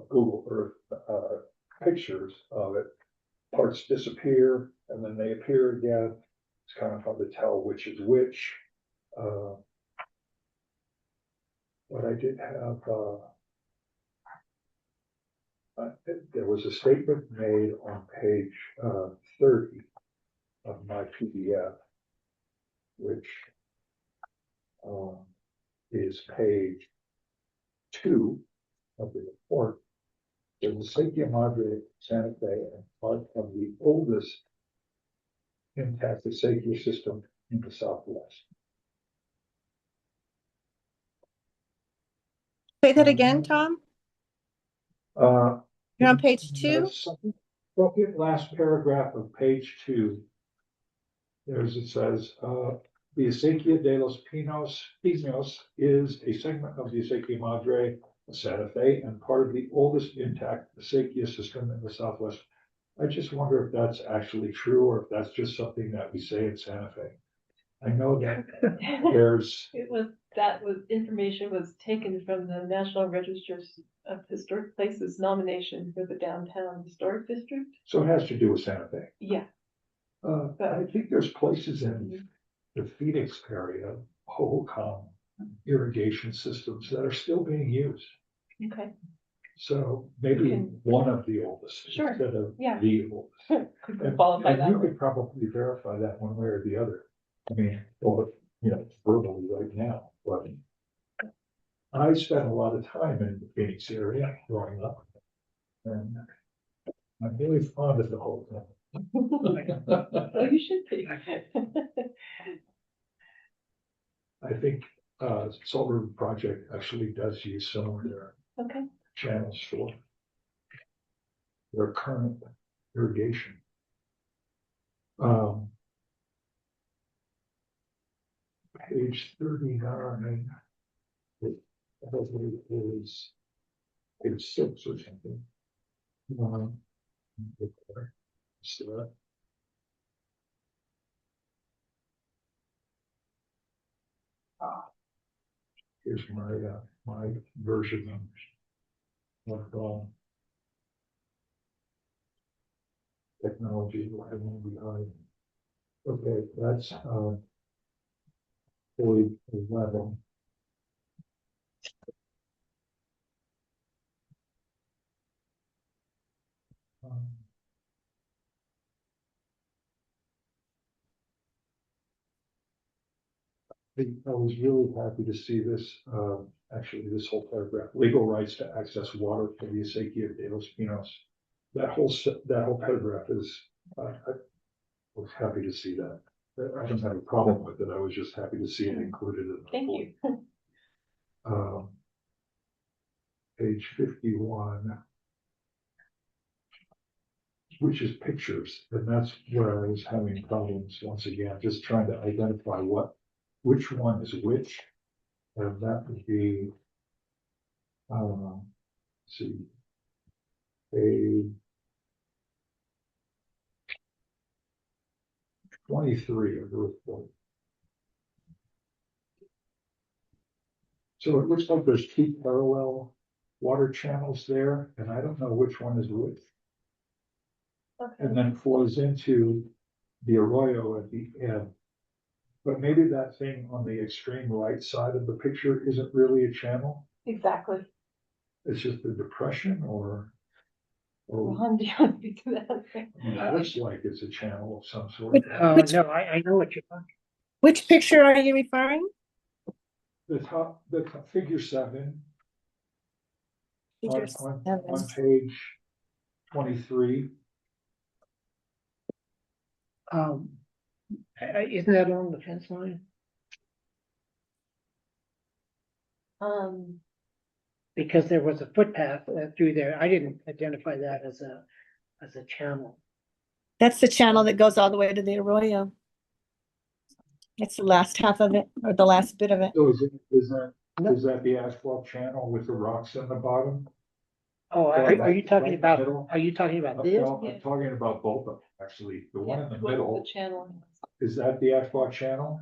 Google Earth pictures of it, parts disappear and then they appear again. It's kind of hard to tell which is which. But I did have, there was a statement made on page 30 of my PDF, which is page 2 of the report. The Acequia Madre Santa Fe and part of the oldest intact acequia system in the Southwest. Say that again, Tom? You're on page 2? Last paragraph of page 2. It says, the Acequia de los Pinos is a segment of the Acequia Madre Santa Fe and part of the oldest intact acequia system in the Southwest. I just wonder if that's actually true or if that's just something that we say in Santa Fe. I know that there's. Information was taken from the National Register of Historic Places nomination for the Downtown Historic District. So it has to do with Santa Fe. Yeah. I think there's places in the Phoenix area, Hohokam irrigation systems that are still being used. Okay. So maybe one of the oldest instead of the oldest. And you could probably verify that one way or the other. I mean, or, verbally right now, but I spent a lot of time in the Phoenix area growing up, and I'm really fond of the whole thing. Oh, you should be. I think Salt River Project actually does use some of their channels for their current irrigation. page 39. It probably is page 6 or something. So, here's my version of technology lagging behind. Okay, that's page 11. I was really happy to see this, actually, this whole paragraph, legal rights to access water for the Acequia de los Pinos. That whole paragraph is, I was happy to see that. I don't have a problem with it. I was just happy to see it included in the Thank report. you. Page 51. Which is pictures, and that's where I was having problems once again, just trying to identify which one is which. And that would be, let's see, a 23 of the report. So it looks like there's 2 parallel water channels there, and I don't know which one is which. Okay. And then flows into the arroyo at the end. But maybe that thing on the extreme right side of the picture isn't really a channel. Exactly. It's just a depression or Ron, do you want to speak to that? it looks like it's a channel of some sort. No, I know what you're talking. Which picture are you referring? The figure 7 Figure on 7. page 23. Isn't that along the fence line? Because there was a footpath through there. I didn't identify that as a channel. That's the channel that goes all the way to the arroyo. It's the last half of it, or the last bit of it. So is that the asphalt channel with the rocks in the bottom? Oh, are you talking about, Middle? are you talking about this? No, I'm talking about both of them, actually. The one in the middle, The channel. is that the asphalt channel?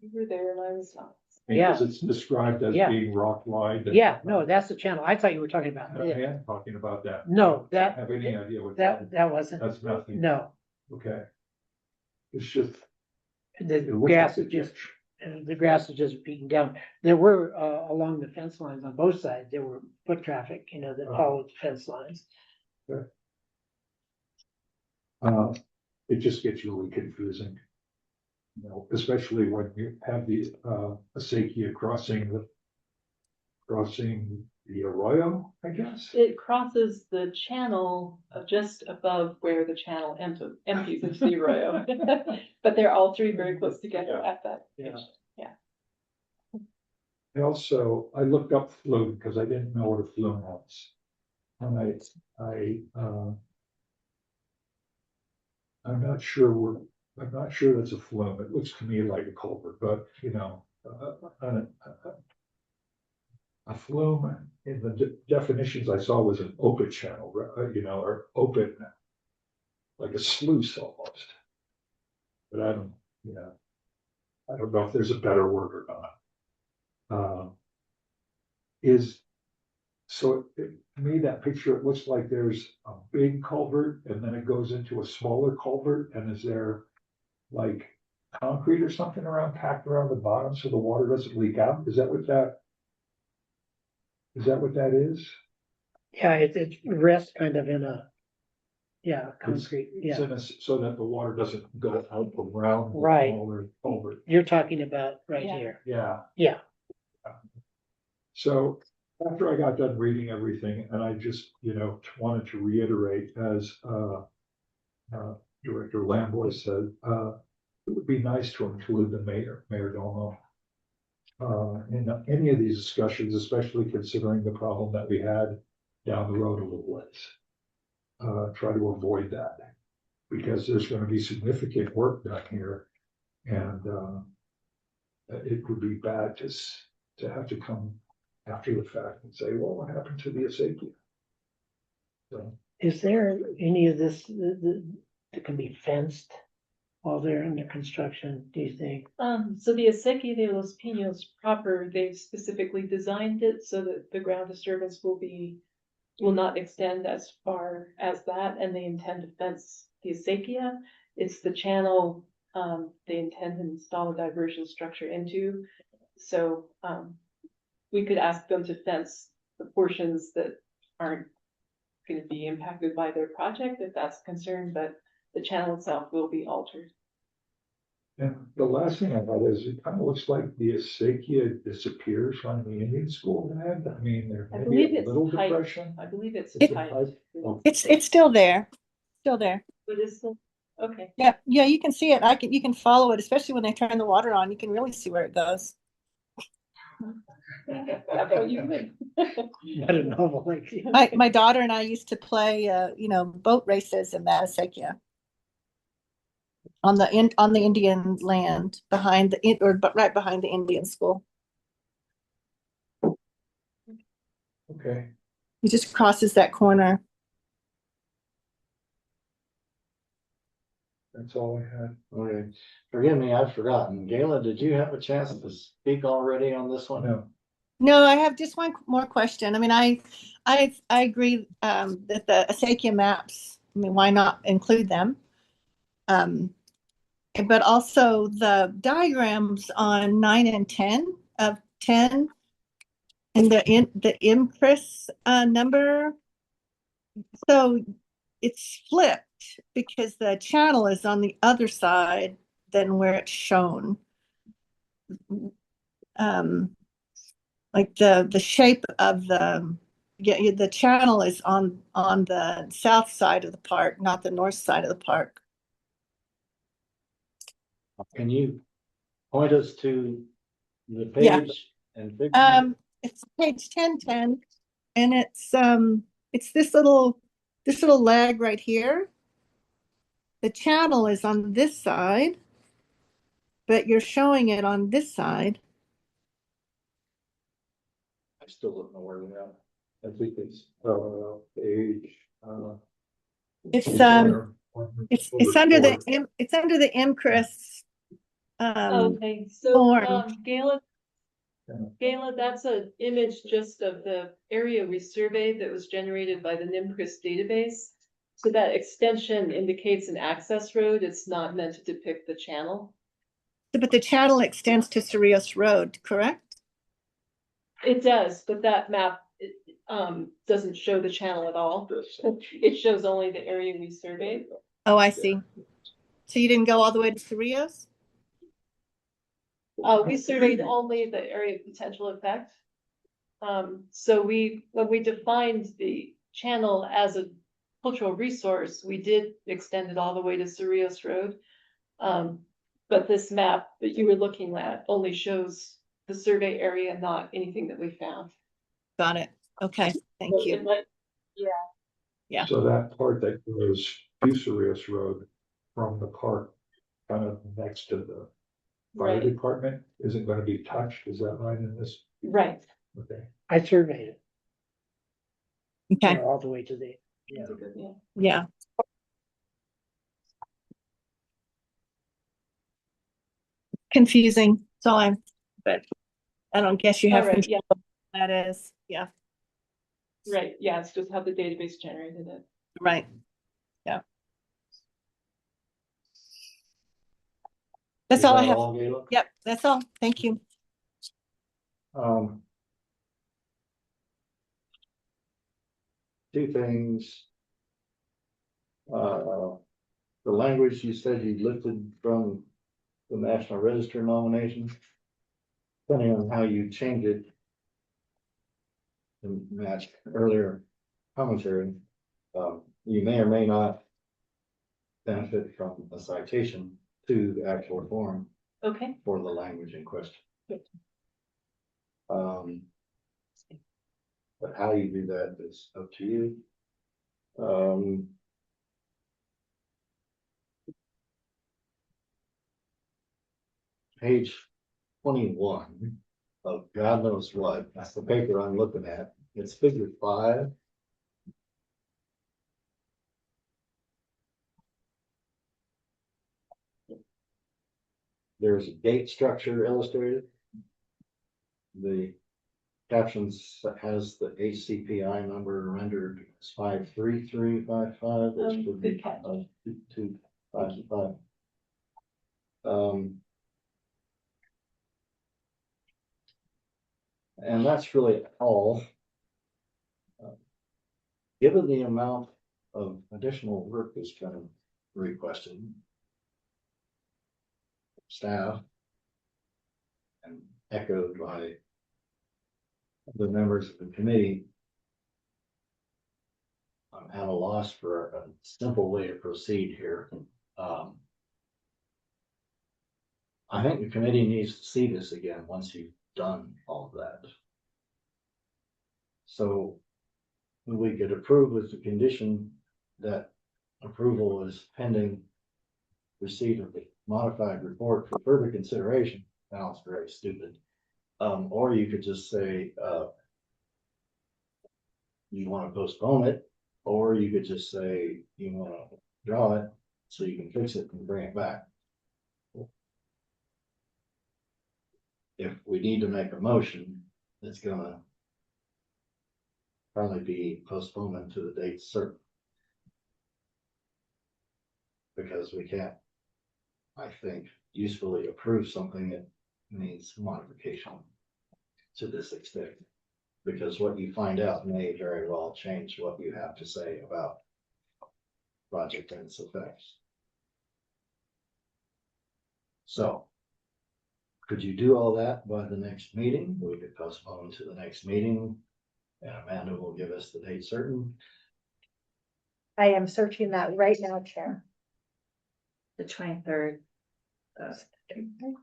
You were there and I was not. Because it's described as Yeah. being rock lined. Yeah, no, that's the channel. I thought you were talking about I this. am talking about that. No, I don't have any idea what that wasn't, that's nothing. no, Okay. It's just. the it looks grass like is a just, ditch. the grass is just beaten down. There were, along the fence lines on both sides, there were foot traffic, that followed the fence lines. It just gets really confusing. Especially when you have the Acequia crossing the arroyo, I guess. It crosses the channel just above where the channel empties into the arroyo. But they're all 3 very close together at that location. And also, I looked up flume because I didn't know what a flume was. And I'm not sure that's a flume. It looks to me like a culvert, but a flume in the definitions I saw was an open channel, or open, like a sluice almost. But I don't know if there's a better word or not. To me, that picture, it looks like there's a big culvert and then it goes into a smaller culvert, and is there like concrete or something packed around the bottom so the water doesn't leak out? Is that what that is? Yeah, it rests kind of in a, concrete, It's in so that the water doesn't go out around the Right. smaller culvert. You're talking about right Yeah. here. Yeah. Yeah. So after I got done reading everything, and I just, wanted to reiterate, as Director Lamboy said, it would be nice to include the mayordomo in any of these discussions, especially considering the problem that we had down the road a little ways. Try to avoid that, because there's going to be significant work done here. And, it would be bad to have to come after the fact and say, well, what happened to the acequia? So, Is there any of this that can be fenced while they're under construction, do you think? So the Acequia de los Pinos proper, they've specifically designed it so that the ground disturbance will not extend as far as that, and they intend to fence the Acequia. It's the channel, they intend to install a diversion structure into. So, we could ask them to fence the portions that aren't gonna be impacted by their project, if that's a concern, but the channel itself will be altered. and the last thing I thought is, it kind of looks like the acequia disappears from the Indian school land. I mean, there I may believe be a it's little height. depression. I believe it's It's a height. height. Oh. It's still there, still there. But it's still, okay. Yeah, yeah, you can see it. You can follow it, especially when they turn the water on. You can really see where it goes. That's what you would. I don't know, like. My daughter and I used to play, boat races in that acequia. On the Indian land behind but right behind the Indian school. Okay, He just crosses that corner. that's all I had. Okay, forgive me, I've forgotten. Gayla, did you have a chance to speak already on this one? No, No, I have just one more question. I mean, I agree that the acequia maps, I mean, why not include them? But also the diagrams on 9 and 10 of 10 and the IMCRIS number. So it's flipped because the channel is on the other side than where it's shown. Like the shape of the channel is on the south side of the park, not the north side of the park. Can you point us to the Yeah. page and figure? It's page 1010, and it's this little leg right here. The channel is on this side, but you're showing it on this side. I still don't know where we are. I think it's, page, It's under the IMCRIS. Okay, so, form. Gayla, that's an image just of the area we surveyed that was generated by the NIMCRIS database. So that extension indicates an access road. It's not meant to depict the channel. But the channel extends to Cerrillos Road, correct? It does, but that map, doesn't show the channel at all. It shows only the area we surveyed. Oh, I see. So you didn't go all the way to Cerrillos? We surveyed only the area of potential effect. So when we defined the channel as a cultural resource, we did extend it all the way to Cerrillos Road. But this map that you were looking at only shows the survey area, not anything that we found. Got it. Okay, thank So you. it might- Yeah. so that part that goes to Sirius Road from the park, kind of next to the fire Right, department, isn't gonna be touched, is that right in this? right. Okay. I surveyed it. Okay, All the way to the, That's a good, yeah. yeah. Confusing, so but I don't guess you have All right, control of what that is. Yeah, Right, yeah, it's just how the database generated it. right. Yeah. That's Is all I that have. all, Gayla? Yep, that's all. Thank you. Two things. The language you said you lifted from the National Register nominations. Depending on how you change it. And match earlier commentary, you may or may not. Benefit from a citation to the actual form Okay. for the language in question. Good. But how you do that is up to you. page 21 of God knows what, that's the paper I'm looking at, it's figure 5. There's a gate structure illustrated. The captions has the HCPI number rendered as 53355, which would be good catch. 2255. And that's really all. Given the amount of additional work that's been requested, staff, and echoed by the members of the committee, I'm at a loss for a simple way to proceed here. I think the committee needs to see this again once you've done all of that. So we could approve with the condition that approval is pending receipt of the modified report for further consideration. Sounds very stupid. Or you could just say, you want to postpone it, or you could just say you want to draw it so you can fix it and bring it back. If we need to make a motion, it's gonna probably be postponement to the date certain. Because we can't, I think, usefully approve something that needs modification to this extent. Because what you find out may very well change what you have to say about project and its effects. So, could you do all that by the next meeting? We could postpone to the next meeting, and Amanda will give us the date certain. I am searching that right now, Chair. The 23rd. 23rd of April.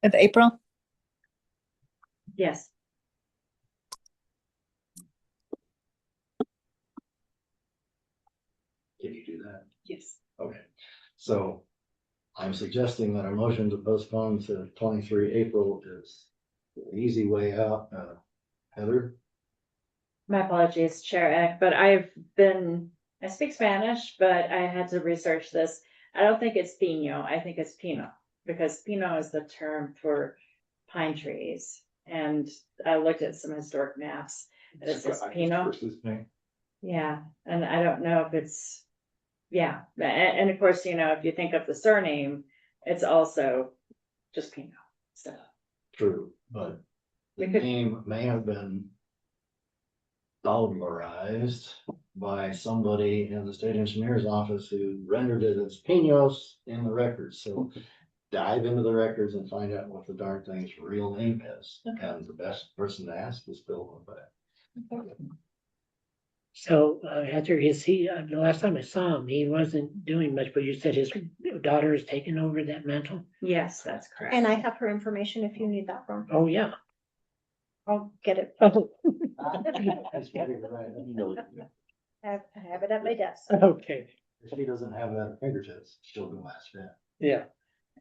Of April? Yes. Can you do that? Yes. Okay, so I'm suggesting that a motion to postpone to 23 April is the easy way out. Heather? My apologies, Chair Eck, but I speak Spanish, but I had to research this. I don't think it's pino, I think it's pino, because pino is the term for pine trees. And I looked at some historic maps, and it says pino. Yeah, and I don't know if it's, yeah, and of course, if you think of the surname, it's also just pino, so. True, but the name may have been dollarized by somebody in the state engineer's office who rendered it as Pinos in the records. So dive into the records and find out what the darn thing's real name is. Okay. And the best person to ask is Bill Levesque. So, Heather, is he, the last time I saw him, he wasn't doing much, but you said his daughter has taken over that mantle? Yes, that's correct. And I have her information if you need that from. Oh, yeah. I'll get it. Oh, That's probably right. I have it at my desk. okay, If she doesn't have that at fingertips, she'll go ask that. yeah,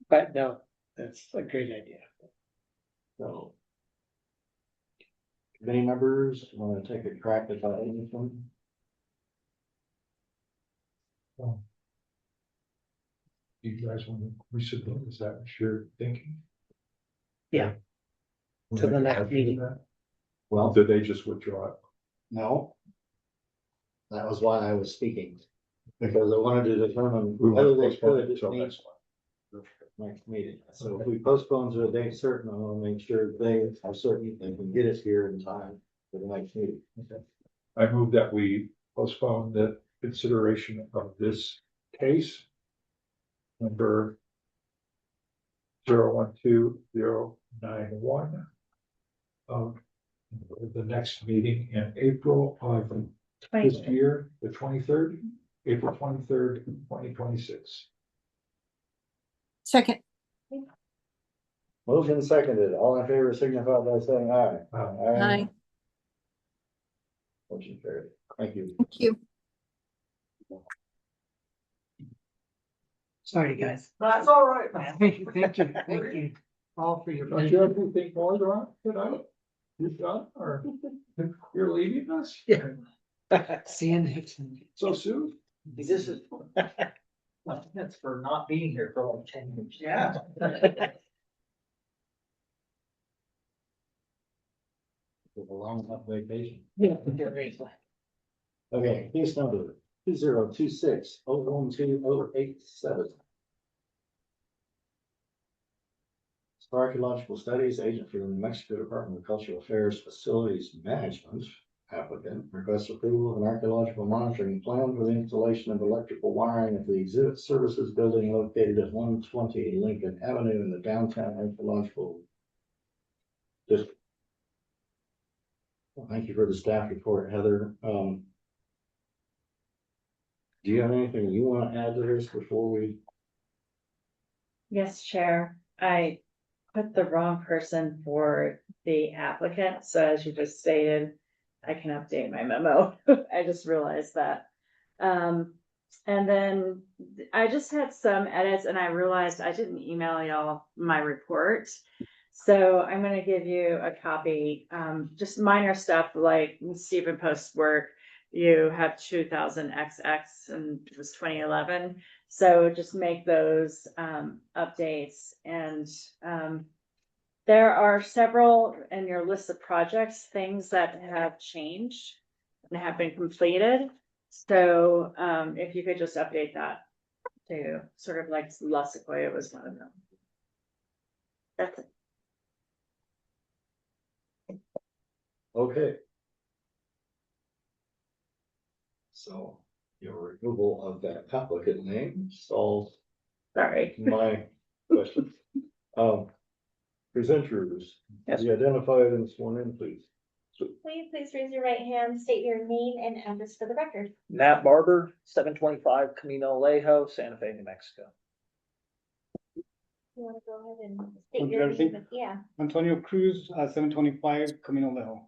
but no, that's a great idea. So. Committee members want to take a crack at that anything? You guys want to resubmit, is that what you're thinking? Yeah. To the next meeting. Well, Did they just withdraw it? no. That was why I was speaking, because I wanted to determine We whether want to they postpone could it until meet next one. the next meeting. So if we postpone to a date certain, I want to make sure they are certain they can get it here in time for the next meeting. Okay. I move that we postpone the consideration of this case. Number 012-091 of the next meeting in April of this year, the 23rd, April 23rd, 2026. Second. Motion seconded. All in favor signify by saying aye. Aye. Motion carried. Thank you. Thank you. Sorry, guys. That's all right. Thank you all for your. Don't you have anything more, Ron? You're done, or you're leaving us? Yeah. See you next time. So soon? This is. That's for not being here for like 10 years. Yeah. A long enough vacation. Yeah. Okay, case number 2026-012-087. Archaeological Studies, agent for the New Mexico Department of Cultural Affairs Facilities Management applicant requests approval of an archaeological monitoring plan for the installation of electrical wiring of the exhibit services building located at 120 Lincoln Avenue in the downtown archaeological district. Well, thank you for the staff report, Heather. Do you have anything you want to add to this before we? Yes, Chair, I put the wrong person for the applicant, so as you just stated, I can update my memo. I just realized that. And then I just had some edits and I realized I didn't email y'all my report. So I'm gonna give you a copy, just minor stuff like Stephen Post's work. You have 2000 XX and it was 2011. So just make those updates and there are several in your list of projects, things that have changed and have been completed. So if you could just update that to sort of like La Sequoia was one of them. That's it. Okay. So your removal of that applicant name solves Sorry. my question. Presenters, Yes. be identified and sworn in, please. Will you please raise your right hand, state your name and address for the record? Matt Barber, 725 Camino Alejo, Santa Fe, New Mexico. You wanna go ahead and state Want your everything? name? Yeah. Antonio Cruz, 725 Camino Lejo.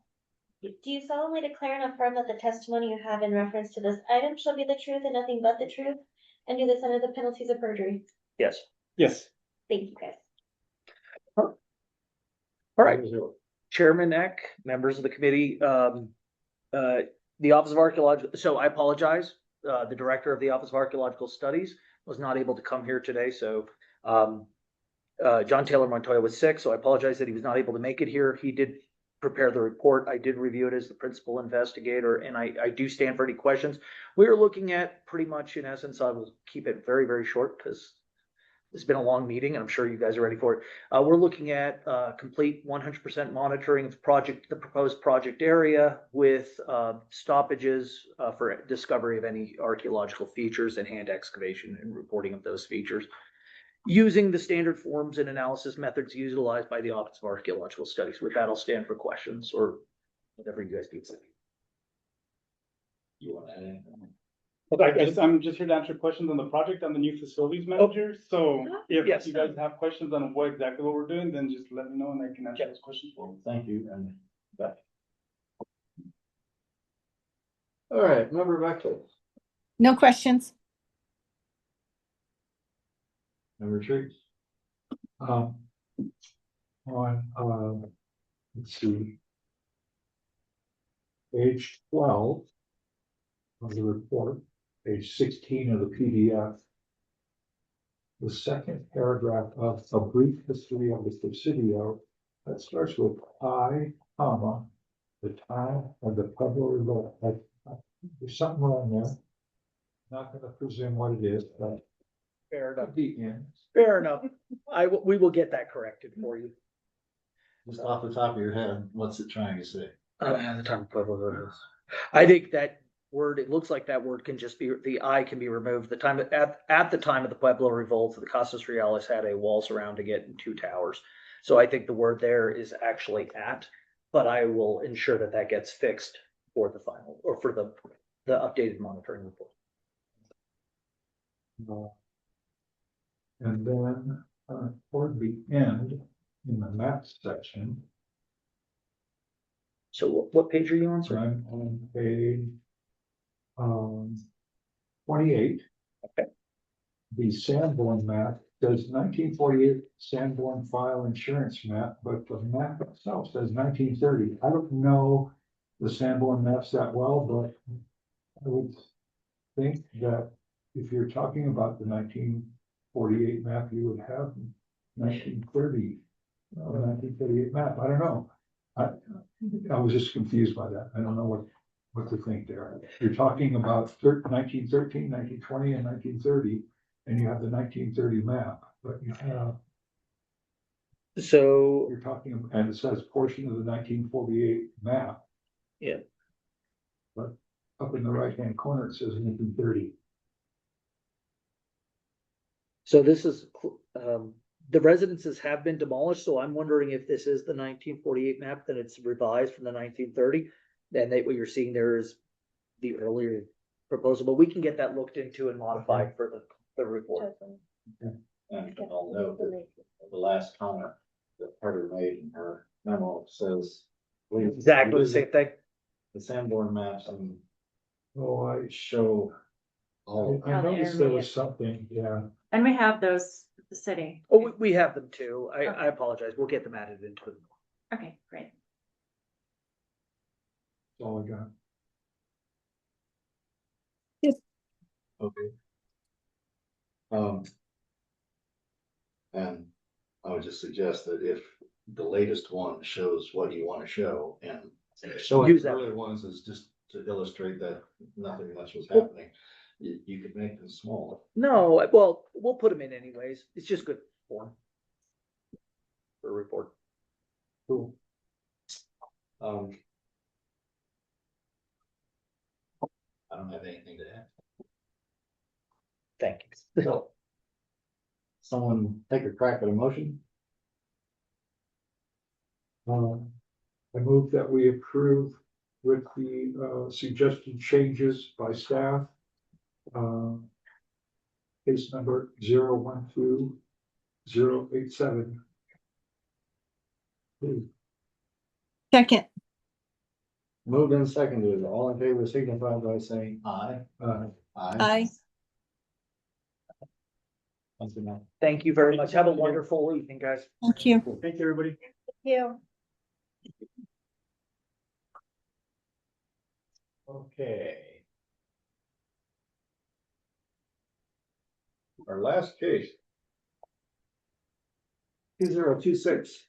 Do you solemnly declare and affirm that the testimony you have in reference to this item shall be the truth and nothing but the truth? And do this under the penalties of perjury? Yes. Yes. Thank you, guys. All right. Chairman Eck, members of the committee, the Office of Archaeological, so I apologize. The director of the Office of Archaeological Studies was not able to come here today, so John Taylor Montoya was sick, so I apologize that he was not able to make it here. He did prepare the report. I did review it as the principal investigator, and I do stand for any questions. We are looking at pretty much, in essence, I will keep it very, very short because it's been a long meeting and I'm sure you guys are ready for it. We're looking at complete 100% monitoring of the proposed project area with stoppages for discovery of any archaeological features and hand excavation and reporting of those features, using the standard forms and analysis methods utilized by the Office of Archaeological Studies. With that, I'll stand for questions or whatever you guys need to say. You want to add anything? I'm just here to answer questions on the project. I'm the new facilities manager, so if Yes. you guys have questions on exactly what we're doing, then just let me know and I can answer those questions for you. Thank you, and back. All right, member Bechtel, No questions? member Triggs. On, let's see. Page 12 of the report, page 16 of the PDF. The second paragraph of a brief history of the Presidio, that starts with I, comma, the time of the Pueblo Revolt. There's something wrong there. Not gonna presume what it is, but Fair enough. the end. Fair enough. We will get that corrected for you. Just off the top of your head, what's it trying to say? The time of Pueblo. I think that word, it looks like that word can just be, the I can be removed. The time at the time of the Pueblo Revolt, the Casas Reales had a wall surrounding it and 2 towers. So I think the word there is actually at, but I will ensure that that gets fixed for the final or for the updated monitoring report. And then toward the end, in the map section, So what page are you on, sir? I'm on page 28. Okay. the Sanborn map, says 1948 Sanborn file insurance map, but the map itself says 1930. I don't know the Sanborn maps that well, but I would think that if you're talking about the 1948 map, you would have 1930, 1938 map. I don't know. I was just confused by that. I don't know what to think there. You're talking about 1913, 1920, and 1930, and you have the 1930 map, but you have, So, you're talking, and it says portion of the 1948 map. yeah, But up in the right-hand corner, it says 1930. so this is, the residences have been demolished, so I'm wondering if this is the 1948 map, then it's revised from the 1930. And that what you're seeing there is the earlier proposal, but we can get that looked into and modified for the report. And I'll note that the last comment that Carter made in her memo says. "Please Exactly the same visit thing. The Sanborn maps and Oh, I show all. I noticed there was something, yeah. And we have those, at the city. Oh, we have them too. I apologize. We'll get them added into it. Okay, great. That's all I got. Okay. And I would just suggest that if the latest one shows what you want to show and showing Use the that. earlier ones is just to illustrate that nothing much was happening. You could make them smaller. No, well, we'll put them in anyways. It's just good form for a report. Cool. I don't have anything to add. Thank you. So, someone take a crack at a motion? I move that we approve with the suggested changes by staff. Case number 012-087. Second, Moved and seconded. All in favor signify by saying aye. aye. Thank you, Matt. Thank you very much. Have a wonderful evening, guys. Thank you. Thank you, everybody. You. Okay. Our last case. 2026.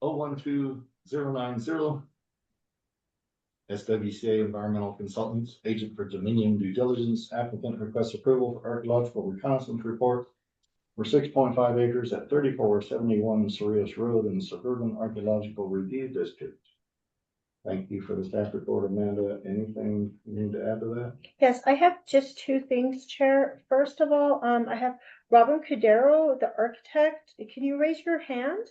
012090. SWCA Environmental Consultants, agent for Dominion Due Diligence, applicant requests approval for archaeological reconnaissance report for 6.5 acres at 3471 Cerritos Road in the Suburban Archaeological Review District. Thank you for the staff report, Amanda. Anything you need to add to that? Yes, I have just two things, Chair. First of all, I have Robin Cudero, the architect. Can you raise your hand?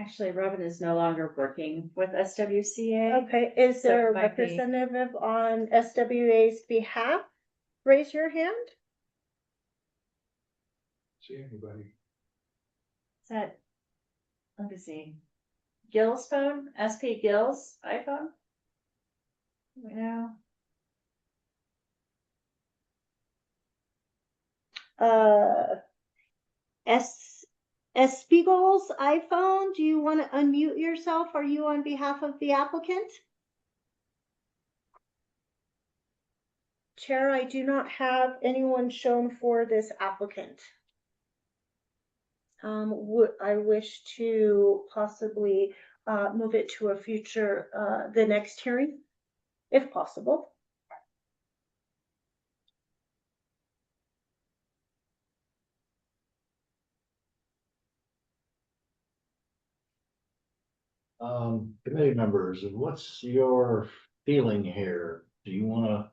Actually, Robin is no longer working with SWCA. Okay, is So there it a might be- representative on SWA's behalf? Raise your hand. See anybody? Is that, let me see. Gill's phone, SP Gill's iPhone? Yeah. Spiegel's iPhone, do you want to unmute yourself? Are you on behalf of the applicant? Chair, I do not have anyone shown for this applicant. I wish to possibly move it to a future, the next hearing, if possible. Committee members, what's your feeling here? Do you want to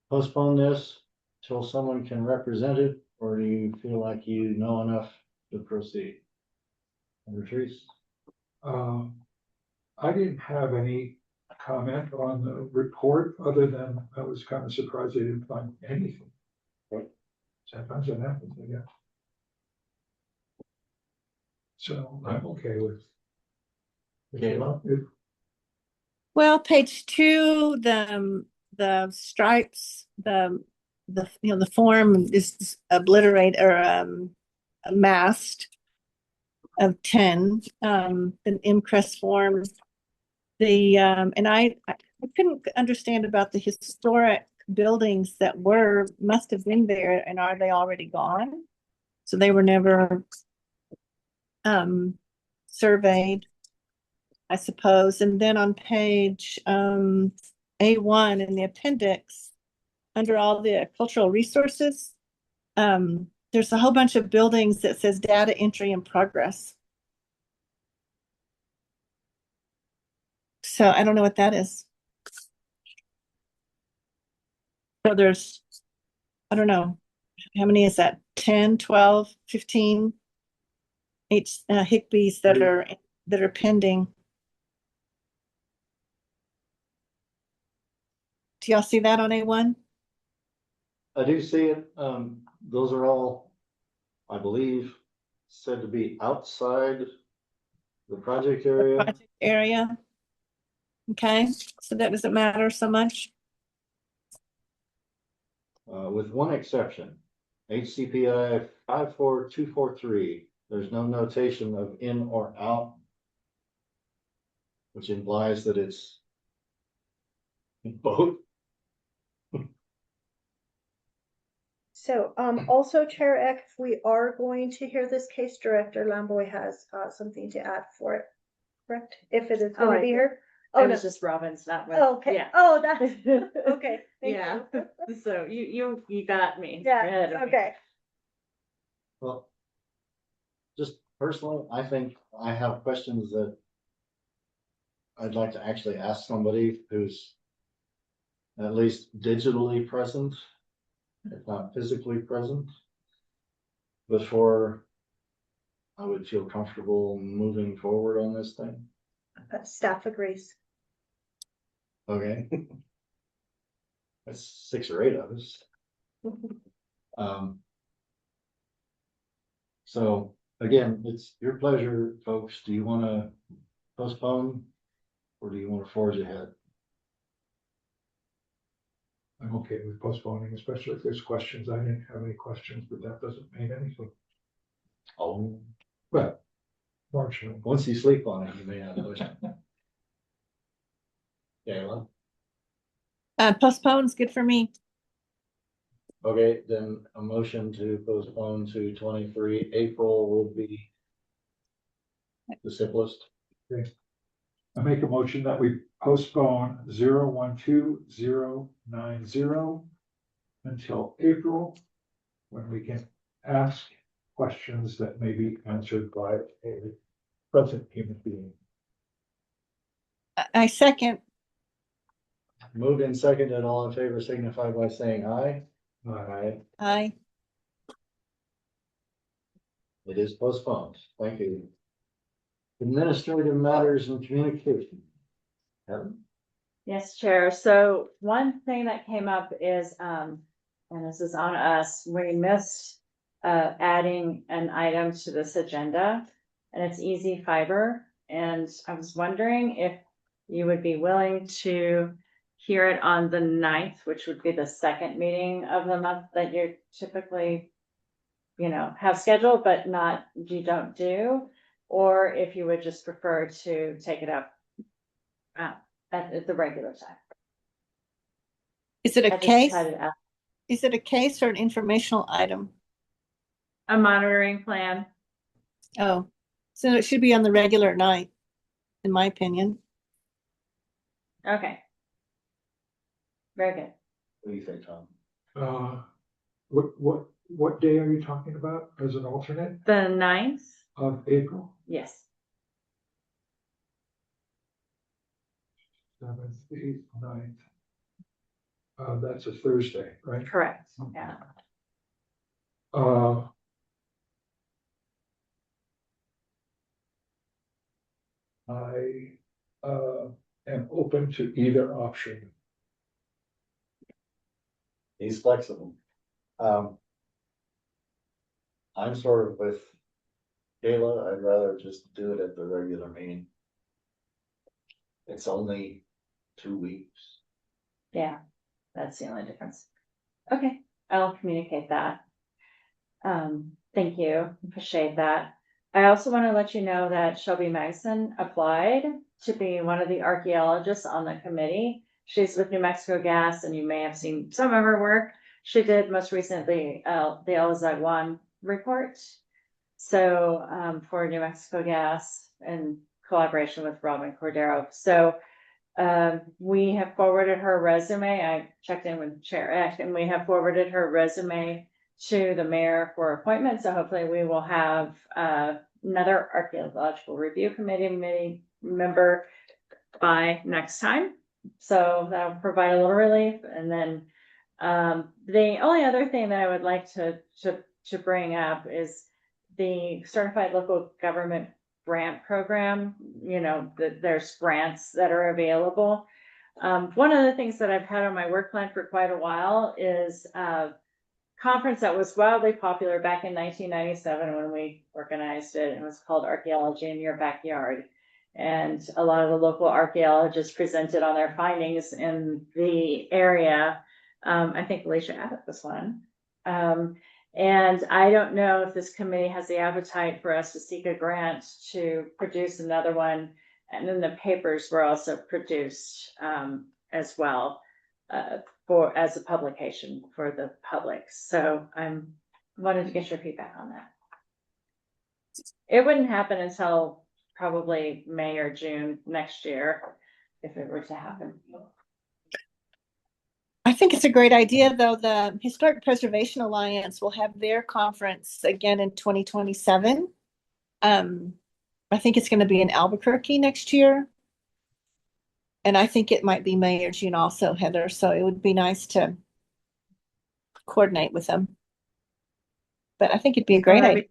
postpone this till someone can represent it, or do you feel like you know enough to proceed? Patrice? I didn't have any comment on the report, other than I was kind of surprised I didn't find anything. But sometimes that happens, I guess. So I'm okay with. Kayla? Well, page 2, the stripes, the the form is obliterate or amassed of 10, an IMCREST form. And I couldn't understand about the historic buildings that must have been there, and are they already gone? So they were never surveyed, I suppose. And then on page A1 in the appendix, under all the cultural resources, there's a whole bunch of buildings that says data entry in progress. So I don't know what that is. So there's, I don't know, how many is that? 10, 12, 15 Higbees that are pending. Do y'all see that on A1? I do see it. Those are all, I believe, said to be outside the project area. Project area. Okay, so that doesn't matter so much. With one exception, HCPI 54243, there's no notation of in or out, which implies that it's both. So, also Chair Eck, if we are going to hear this case, Director Lamboy has, something to add for it, correct? If it is Oh, gonna I be did. here? Oh, Oh, it no. was just Robin's, not with. Okay. Yeah. Oh, that's, okay. Thank Yeah. you. So you got me. Yeah, Good. okay. Well, just personally, I think I have questions that I'd like to actually ask somebody who's at least digitally present, if not physically present, before I would feel comfortable moving forward on this thing. Staff agrees. Okay. That's 6 or 8 of us. So again, it's your pleasure, folks. Do you want to postpone or do you want to forge ahead? I'm okay with postponing, especially if there's questions. I didn't have any questions, but that doesn't mean anything. Oh, But fortunately, once you sleep on it, you may have a question. Kayla? Postpone's good for me. Okay, then a motion to postpone to 23 April will be the simplest. okay. I make a motion that we postpone 012-090 until April, when we can ask questions that may be answered by a present human being. I second. Moved and seconded, all in favor signify by saying aye. Aye. Aye. It is postponed. Thank you. Administrative matters and communication. Heather? Yes, Chair. So one thing that came up is, and this is on us, we missed adding an item to this agenda, and it's Easy Fiber. And I was wondering if you would be willing to hear it on the 9th, which would be the second meeting of the month that you're typically, have scheduled, but you don't do, or if you would just prefer to take it up at the regular time. Is it I a just case? had it out. Is it a case or an informational item? A monitoring plan. Oh, so it should be on the regular night, in my opinion. Okay. Very good. What do you think, Tom? What day are you talking about as an alternate The 9th? of April? Yes. 7th, 8th, 9th. That's a Thursday, right? Correct. Yeah. I am open to either option. He's flexible. I'm sort of with Kayla. I'd rather just do it at the regular meeting. It's only 2 weeks. Yeah. That's the only difference. Okay. I'll communicate that. Thank you, appreciate that. I also want to let you know that Shelby Magson applied to be one of the archaeologists on the committee. She's with New Mexico Gas, and you may have seen some of her work. She did most recently the Elizagwan report. So for New Mexico Gas in collaboration with Robin Cordero. So we have forwarded her resume. I checked in with Chair Eck, and we have forwarded her resume to the mayor for appointment. So hopefully we will have another archaeological review committee member by next time. So that'll provide a little relief. And then the only other thing that I would like to bring up is the Certified Local Government Grant Program. You know, there's grants that are available. One of the things that I've had on my work plan for quite a while is conference that was wildly popular back in 1997 when we organized it. It was called Archaeology in Your Backyard. And a lot of the local archaeologists presented on their findings in the area. I think Alicia Abbott was one. And I don't know if this committee has the appetite for us to seek a grant to produce another one. And then the papers were also produced as well. As a publication for the public. So I'm wanted to get your feedback on that. It wouldn't happen until probably May or June next year, if it were to happen. I think it's a great idea, though. The Historic Preservation Alliance will have their conference again in 2027. I think it's going to be in Albuquerque next year. And I think it might be May or June also, Heather. So it would be nice to coordinate with them. But I think it'd be a great idea.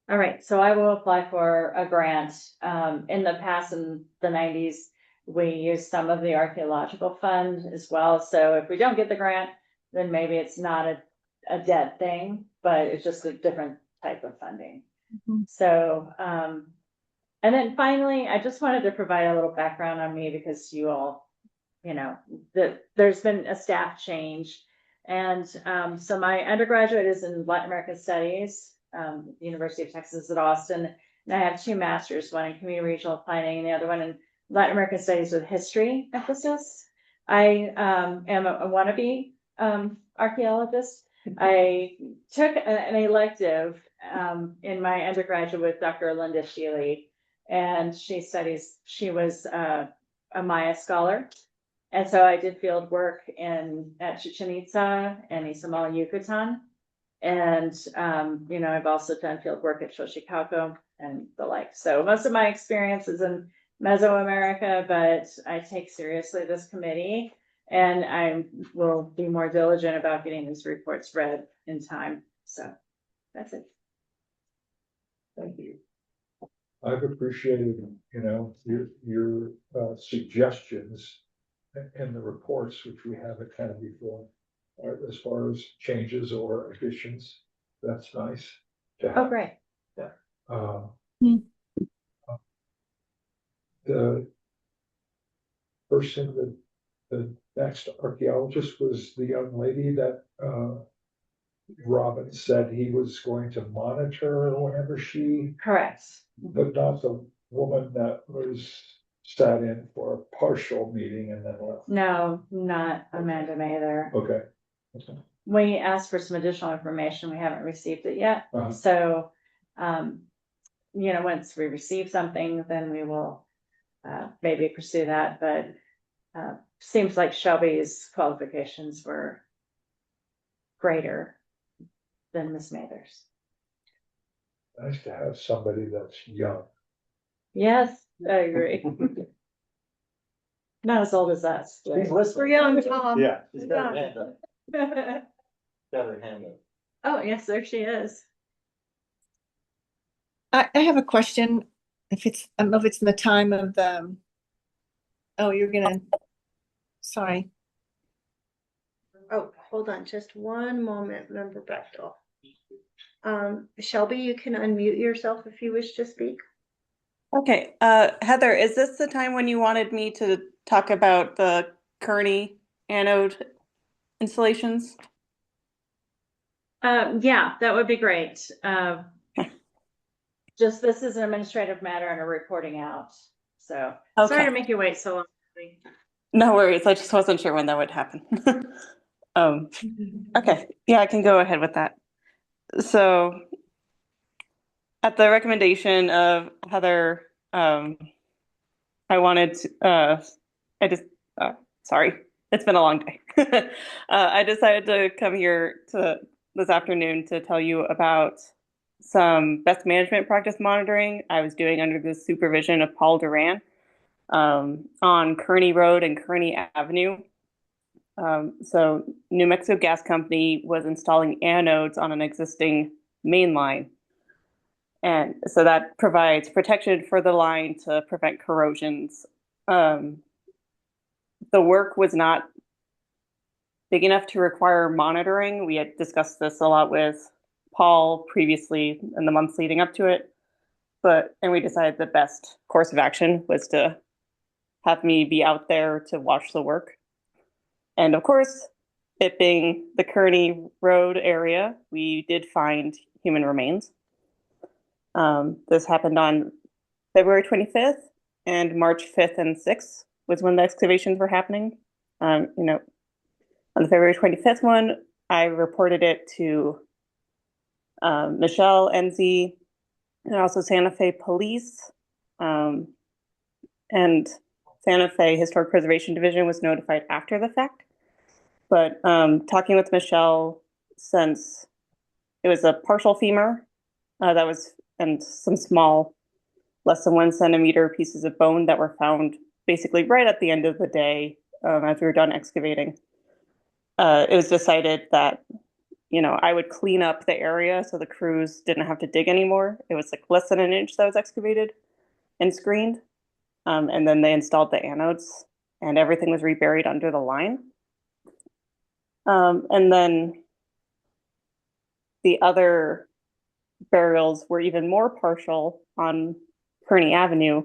All right, so I will apply for a grant. In the past, in the 90s, we used some of the archaeological fund as well. So if we don't get the grant, then maybe it's not a dead thing, but it's just a different type of funding. Mm-hmm. So, and then finally, I just wanted to provide a little background on me because you all, you know, there's been a staff change. And so my undergraduate is in Latin American Studies, University of Texas at Austin. And I have 2 masters, one in community regional planning and the other one in Latin American Studies with history emphasis. I am a wannabe archaeologist. I took an elective in my undergraduate with Dr. Linda Shealy. And she was a Maya scholar. And so I did field work at Chichen Itza and Izamal, Yucatan. And, you know, I've also done field work at Xochicalco and the like. So most of my experience is in Mesoamerica, but I take seriously this committee and I will be more diligent about getting these reports read in time. So that's it. Thank you. I've appreciated, you know, your suggestions in the reports, which we haven't had before, as far as changes or additions. That's nice to have. Oh, great. Yeah. The person, the next archaeologist was the young lady that Robin said he was going to monitor whenever she. Correct. But not the woman that was sat in for a partial meeting and then left. No, not Amanda Mather. Okay. We asked for some additional information. We haven't received it yet. Uh-huh. So, you know, once we receive something, then we will maybe pursue that. But seems like Shelby's qualifications were greater than Miss Mather's. Nice to have somebody that's young. Yes, I agree. Not as old as us. She's We're listening. young, Tom. Yeah, she's got her Yeah. hand up. Got her hand up. Oh, yes, there she is. I have a question. I don't know if it's in the time of the, sorry. Oh, hold on just one moment, Member Bechtel. Shelby, you can unmute yourself if you wish to speak. Okay, Heather, is this the time when you wanted me to talk about the Kearney anode installations? Yeah, that would be great. Just this is an administrative matter and a reporting out. So sorry to Okay. make you wait so long. No worries. I just wasn't sure when that would happen. Okay. Yeah, I can go ahead with that. So at the recommendation of Heather, I wanted to, sorry, it's been a long day. I decided to come here to this afternoon to tell you about some best management practice monitoring I was doing under the supervision of Paul Duran on Kearney Road and Kearney Avenue. So New Mexico Gas Company was installing anodes on an existing main line. And so that provides protection for the line to prevent corrosions. The work was not big enough to require monitoring. We had discussed this a lot with Paul previously in the months leading up to it. And we decided the best course of action was to have me be out there to watch the work. And of course, it being the Kearney Road area, we did find human remains. This happened on February 25th and March 5th and 6th was when the excavations were happening. On the February 25th one, I reported it to Michelle Enzi and also Santa Fe Police. And Santa Fe Historic Preservation Division was notified after the fact. But talking with Michelle, since it was a partial femur, and some small, less than 1 centimeter pieces of bone that were found basically right at the end of the day as we were done excavating. It was decided that, I would clean up the area so the crews didn't have to dig anymore. It was like less than an inch that was excavated and screened. And then they installed the anodes and everything was reburied under the line. And then the other burials were even more partial on Kearney Avenue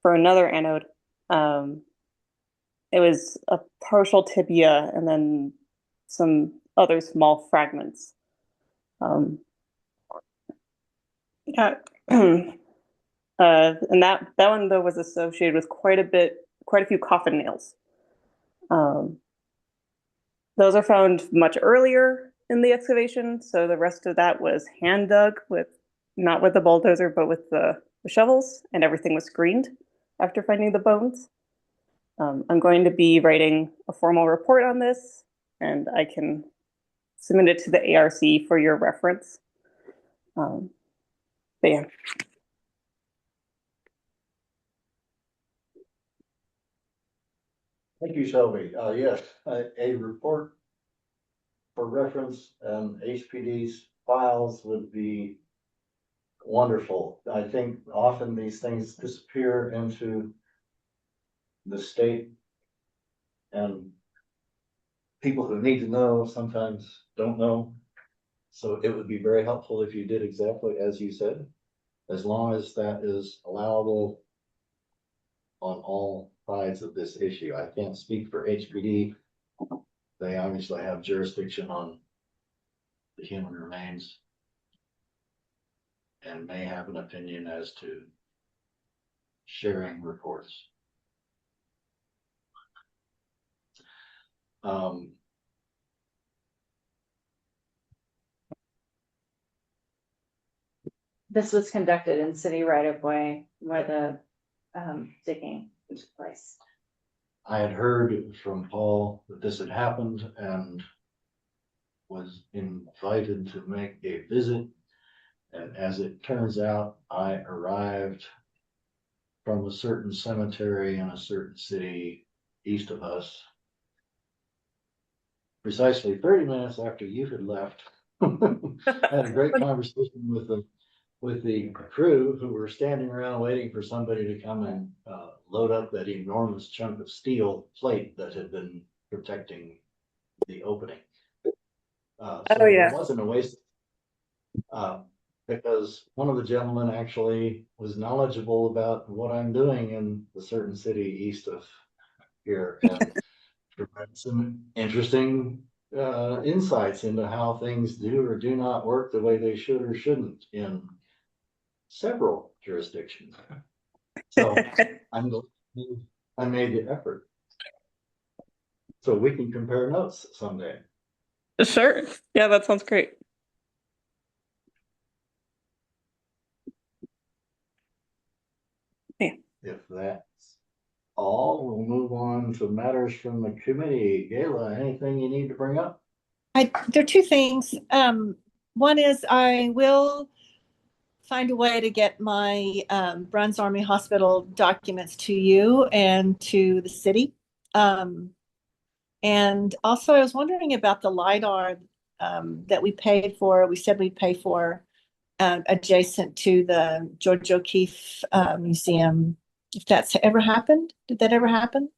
for another anode. It was a partial tibia and then some other small fragments. Yeah. And that one though was associated with quite a few coffin nails. Those are found much earlier in the excavation, so the rest of that was hand dug not with the bulldozer, but with the shovels, and everything was screened after finding the bones. I'm going to be writing a formal report on this, and I can submit it to the ARC for your reference. But yeah. Thank you, Shelby. Yes, a report for reference and HPD's files would be wonderful. I think often these things disappear into the state, and people who need to know sometimes don't know. So it would be very helpful if you did exactly as you said, as long as that is allowable on all sides of this issue. I can't speak for HPD. They obviously have jurisdiction on the human remains and may have an opinion as to sharing reports. This was conducted in city right of way where the digging took place. I had heard from Paul that this had happened and was invited to make a visit. And as it turns out, I arrived from a certain cemetery in a certain city east of us precisely 30 minutes after you had left. I had a great conversation with the crew who were standing around waiting for somebody to come and load up that enormous chunk of steel plate that had been protecting the opening. So it wasn't a waste. Because one of the gentlemen actually was knowledgeable about what I'm doing in the certain city east of here. And provide some interesting insights into how things do or do not work the way they should or shouldn't in several jurisdictions. So I'm glad I made the effort. So we can compare notes someday. Sure. Yeah, that sounds great. If that's all, we'll move on to matters from the committee. Gayla, anything you need to bring up? There are two things. One is I will find a way to get my Bruns Army Hospital documents to you and to the city. And also I was wondering about the LiDAR that we paid for. We said we'd pay for adjacent to the George O'Keeffe Museum. If that's ever happened, did that ever happen?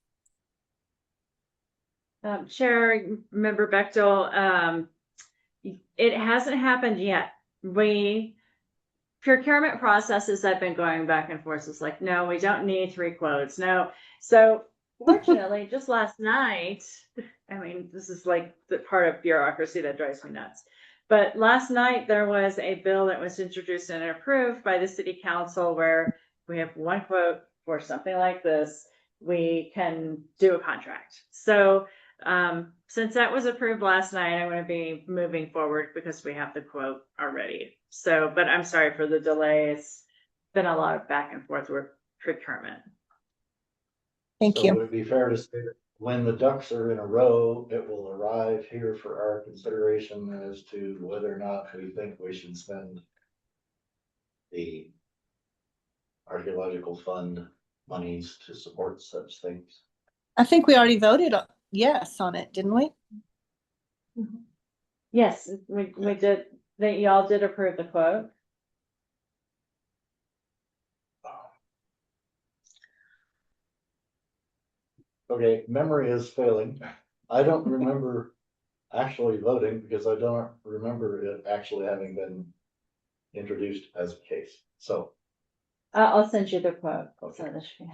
Chair Member Bechtel, it hasn't happened yet. Procurement processes have been going back and forth. It's like, no, we don't need 3 quotes. No. So fortunately, just last night, I mean, this is like the part of bureaucracy that drives me nuts. But last night there was a bill that was introduced and approved by the city council where we have 1 quote for something like this, we can do a contract. So since that was approved last night, I'm going to be moving forward because we have the quote already. So, but I'm sorry for the delay. It's been a lot of back and forth with procurement. Thank you. Would it be fair to say that when the ducks are in a row, it will arrive here for our consideration as to whether or not we think we should spend the archaeological fund monies to support such things? I think we already voted yes on it, didn't we? Yes, we did. That y'all did approve the quote. Okay, memory is failing. I don't remember actually voting because I don't remember it actually having been introduced as a case. So I'll send you the quote.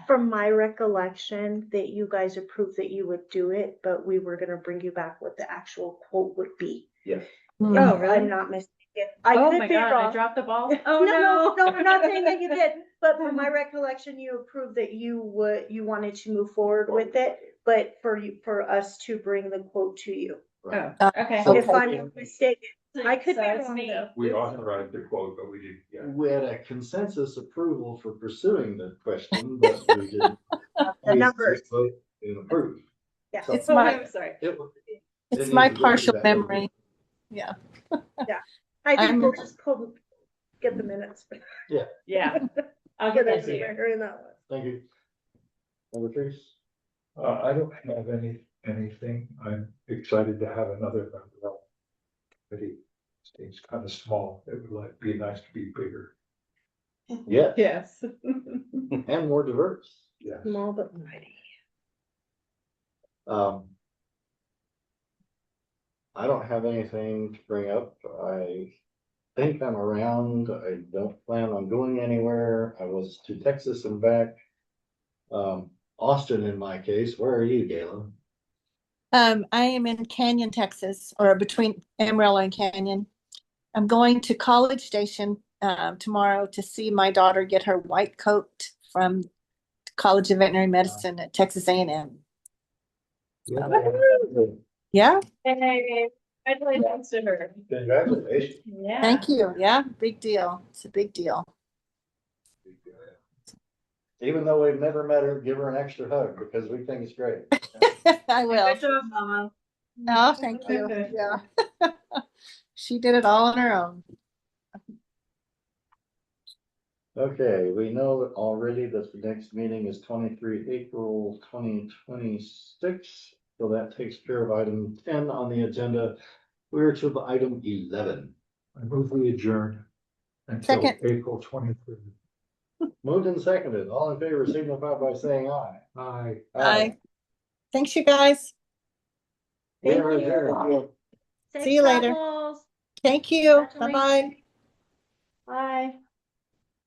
From my recollection, that you guys approved that you would do it, but we were gonna bring you back what the actual quote would be. yes. Oh, really? I'm not mistaken. I Oh could my be God, wrong. I dropped the ball. Oh, no, I'm not saying that you did, but from my recollection, you approved that you wanted to move forward with it, but for us to bring the quote to you. Right. Oh, okay. If I'm not mistaken, I could be So it's wrong me. though. We authorized the quote, but we didn't, yeah. We had a consensus approval for pursuing the question, but we didn't. The numbers. Vote and approve. Yeah. So It's my, I'm sorry. it's my partial memory. Yeah. I think I'm- we'll just get the minutes. Yeah. I'll get that to you. In that one. Thank you. Number three. I don't have anything. I'm excited to have another member. But it seems kind of small. It would be nice to be bigger. Yeah, Yes. and more diverse. Yes. Small but mighty. I don't have anything to bring up. I think I'm around. I don't plan on going anywhere. I was to Texas and back. Austin in my case. Where are you, Galen? I am in Canyon, Texas, or between Amarillo and Canyon. I'm going to College Station tomorrow to see my daughter get her white coat from College of Veterinary Medicine at Texas A&M. Yeah. Hey, congratulations to her. Congratulations. Yeah. Thank you. Yeah, big deal. It's a big deal. Even though we've never met her, give her an extra hug because we think it's great. I will. Good job, Mama. No, thank you. Yeah. She did it all on her own. Okay, we know that already that the next meeting is 23 April 2026. So that takes care of item 10 on the agenda. We're to item 11. I move we adjourn until Second. April 23rd. Moved and seconded. All in favor signify by saying aye. Aye. Aye. Thanks, you guys. We are adjourned. See you later. Thank you. Bye-bye. Bye.